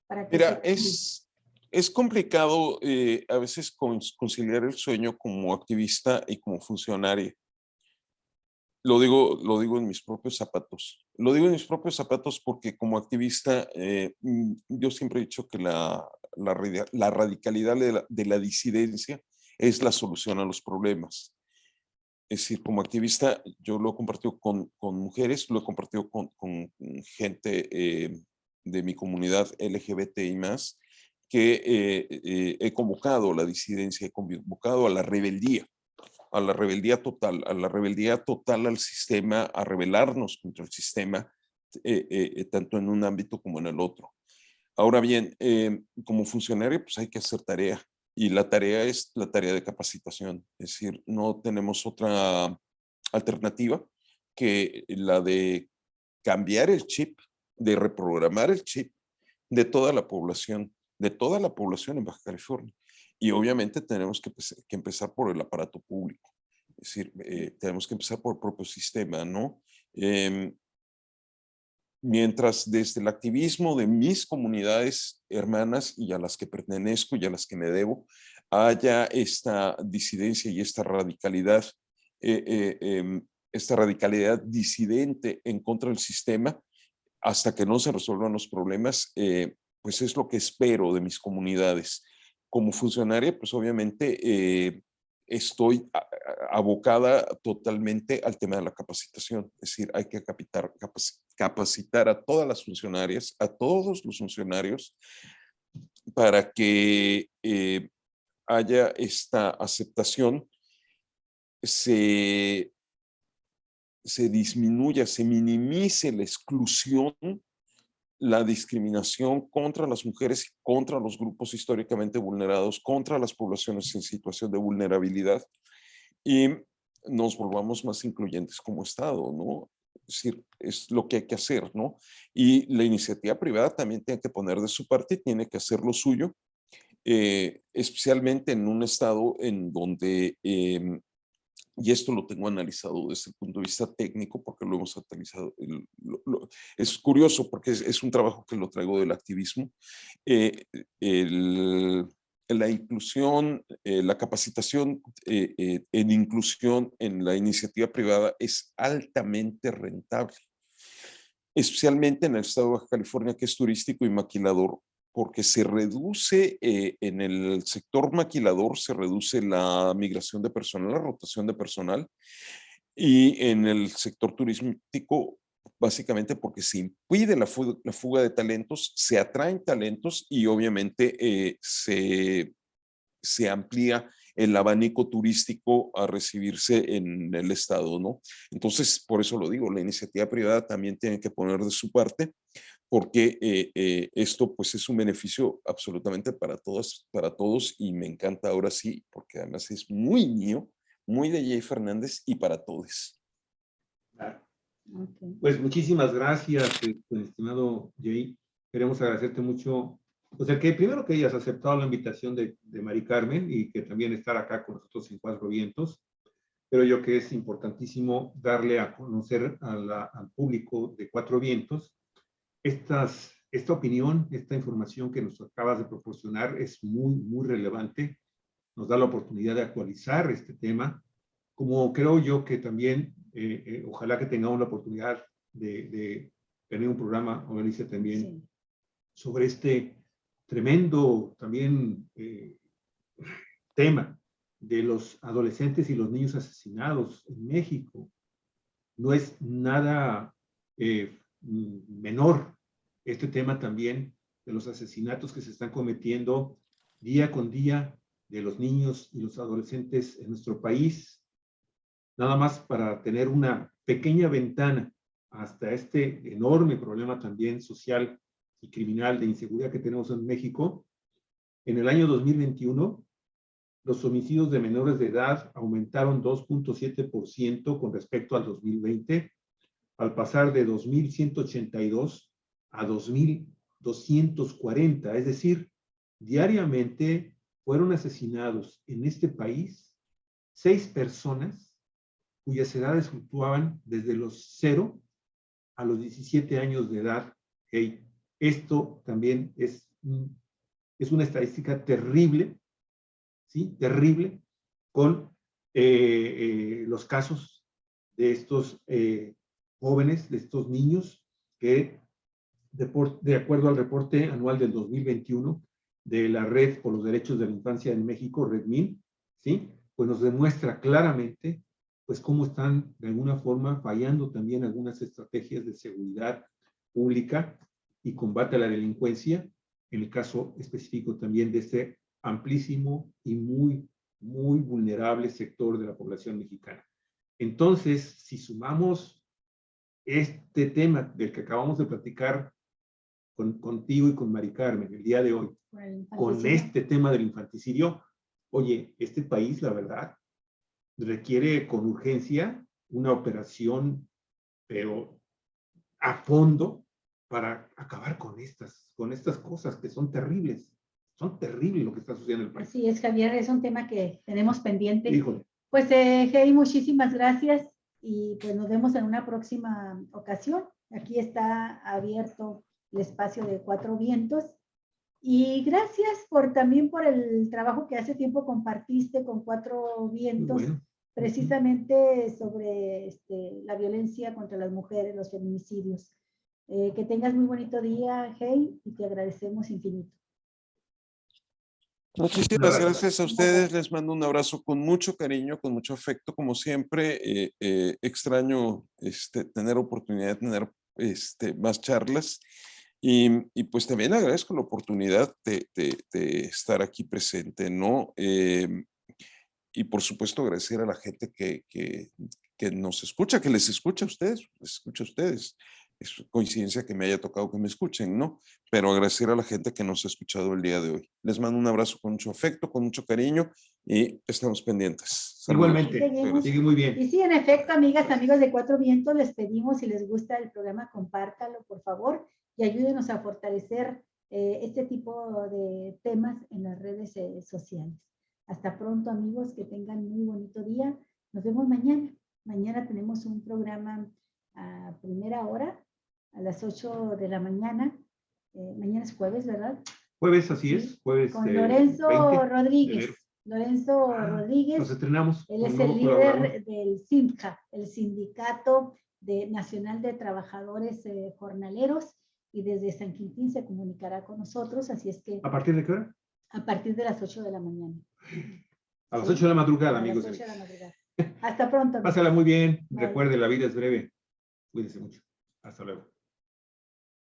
Para que Mira, es complicado a veces conciliar el sueño como activista y como funcionaria. Lo digo en mis propios zapatos. Lo digo en mis propios zapatos porque como activista yo siempre he dicho que la radicalidad de la disidencia es la solución a los problemas. Es decir, como activista yo lo he compartido con mujeres, lo he compartido con gente de mi comunidad LGBTI más, que he convocado a la disidencia, he convocado a la rebeldía total, al sistema, a rebelarnos contra el sistema, tanto en un ámbito como en el otro. Ahora bien, como funcionario, pues hay que hacer tarea, y la tarea es la tarea de capacitación, es decir, no tenemos otra alternativa que la de cambiar el chip, de reprogramar el chip de toda la población en Baja California. Y obviamente tenemos que empezar por el aparato público. Es decir, tenemos que empezar por el propio sistema, ¿no? Mientras desde el activismo de mis comunidades hermanas y a las que pertenezco y a las que me debo, haya esta disidencia y esta radicalidad disidente en contra del sistema, hasta que no se resuelvan los problemas, pues es lo que espero de mis comunidades. Como funcionaria, pues obviamente estoy abocada totalmente al tema de la capacitación. Es decir, hay que capacitar a todas las funcionarias, a todos los funcionarios, para que haya esta aceptación, se se disminuya, se minimice la exclusión, la discriminación contra las mujeres, contra los grupos históricamente vulnerados, contra las poblaciones en situación de vulnerabilidad, y nos volvamos más incluyentes como Estado, ¿no? Es decir, es lo que hay que hacer, ¿no? Y la iniciativa privada también tiene que poner de su parte, tiene que hacer lo suyo, especialmente en un estado en donde, y esto lo tengo analizado desde el punto de vista técnico, porque lo hemos analizado, es curioso porque es un trabajo que lo traigo del activismo, la inclusión, la capacitación en inclusión en la iniciativa privada es altamente rentable, especialmente en el estado de Baja California, que es turístico y maquilador, porque se reduce en el sector maquilador, se reduce la migración de personal, la rotación de personal, y en el sector turístico, básicamente porque se impide la fuga de talentos, se atraen talentos y obviamente se amplía el abanico turístico a recibirse en el estado, ¿no? Entonces, por eso lo digo, la iniciativa privada también tiene que poner de su parte, porque esto pues es un beneficio absolutamente para todos, y me encanta ahora sí, porque además es muy mío, muy de Jay Fernández y para todos. Claro. Okay. Pues muchísimas gracias, estimado Jay. Queremos agradecerte mucho, o sea, que primero que hayas aceptado la invitación de Mari Carmen y que también estar acá con nosotros en Cuatro Vientos. Pero yo que es importantísimo darle a conocer al público de Cuatro Vientos esta opinión, esta información que nos acabas de proporcionar es muy, muy relevante. Nos da la oportunidad de actualizar este tema, como creo yo que también, ojalá que tengamos la oportunidad de tener un programa, Alicia, también, sí, sobre este tremendo también tema de los adolescentes y los niños asesinados en México. No es nada menor este tema también de los asesinatos que se están cometiendo día con día de los niños y los adolescentes en nuestro país. Nada más para tener una pequeña ventana hasta este enorme problema también social y criminal de inseguridad que tenemos en México. En el año 2021, los homicidios de menores de edad aumentaron 2.7% con respecto al 2020, al pasar de 2.182 a 2.240. Es decir, diariamente fueron asesinados en este país 6 personas cuyas edades fluctuaban desde los 0 a los 17 años de edad. Hey, esto también es una estadística terrible, ¿sí? Terrible, con los casos de estos jóvenes, de estos niños, que de acuerdo al reporte anual del 2021 de la Red por los Derechos de la Infancia en México, RedMin, ¿sí? Pues nos demuestra claramente pues cómo están de alguna forma fallando también algunas estrategias de seguridad pública y combate a la delincuencia, en el caso específico también de este amplísimo y muy, muy vulnerable sector de la población mexicana. Entonces, si sumamos este tema del que acabamos de platicar contigo y con Mari Carmen el día de hoy, con este tema del infanticidio, oye, este país, la verdad, requiere con urgencia una operación, pero a fondo, para acabar con estas cosas que son terribles. Son terribles lo que está sucediendo en el país. Así es, Javier, es un tema que tenemos pendiente. Híjole. Pues, Hey, muchísimas gracias y pues nos vemos en una próxima ocasión. Aquí está abierto el espacio de Cuatro Vientos. Y gracias también por el trabajo que hace tiempo compartiste con Cuatro Vientos, bueno, precisamente sobre la violencia contra las mujeres, los feminicidios. Que tengas muy bonito día, Hey, y te agradecemos infinito. Muchísimas gracias a ustedes, les mando un abrazo con mucho cariño, con mucho afecto, como siempre. Extraño tener oportunidad de tener más charlas y pues también agradezco la oportunidad de estar aquí presente, ¿no? Y por supuesto agradecer a la gente que que nos escucha, que les escucha a ustedes, les escucha a ustedes. Es coincidencia que me haya tocado que me escuchen, ¿no? Pero agradecer a la gente que nos ha escuchado el día de hoy. Les mando un abrazo con mucho afecto, con mucho cariño y estamos pendientes. Saludos. Igualmente, Seguimos. sigue muy bien. Y sí, en efecto, amigas, amigos de Cuatro Vientos, les pedimos, si les gusta el programa, compártalo, por favor, y ayúdenos a fortalecer este tipo de temas en las redes sociales. Hasta pronto, amigos, que tengan muy bonito día. Nos vemos mañana. Mañana tenemos un programa a primera hora, a las 8 de la mañana. Mañana es jueves, ¿verdad? Jueves, así es. Sí. Jueves. Con Lorenzo 20 de Rodríguez. enero. Lorenzo Nos Rodríguez. estrenamos. Él con es un nuevo el colaborador. líder del SINDJA, el Sindicato Nacional de Trabajadores Jornaleros, y desde San Quintín se comunicará con nosotros, así es que ¿A partir de qué hora? a partir de las 8 de la mañana. A las Sí, 8 de la madrugada, a amigos. las 8 de la madrugada. Hasta pronto. amigos. Pásala muy bien. Bye. Recuerde, la vida es breve. Cuídese mucho. Hasta luego.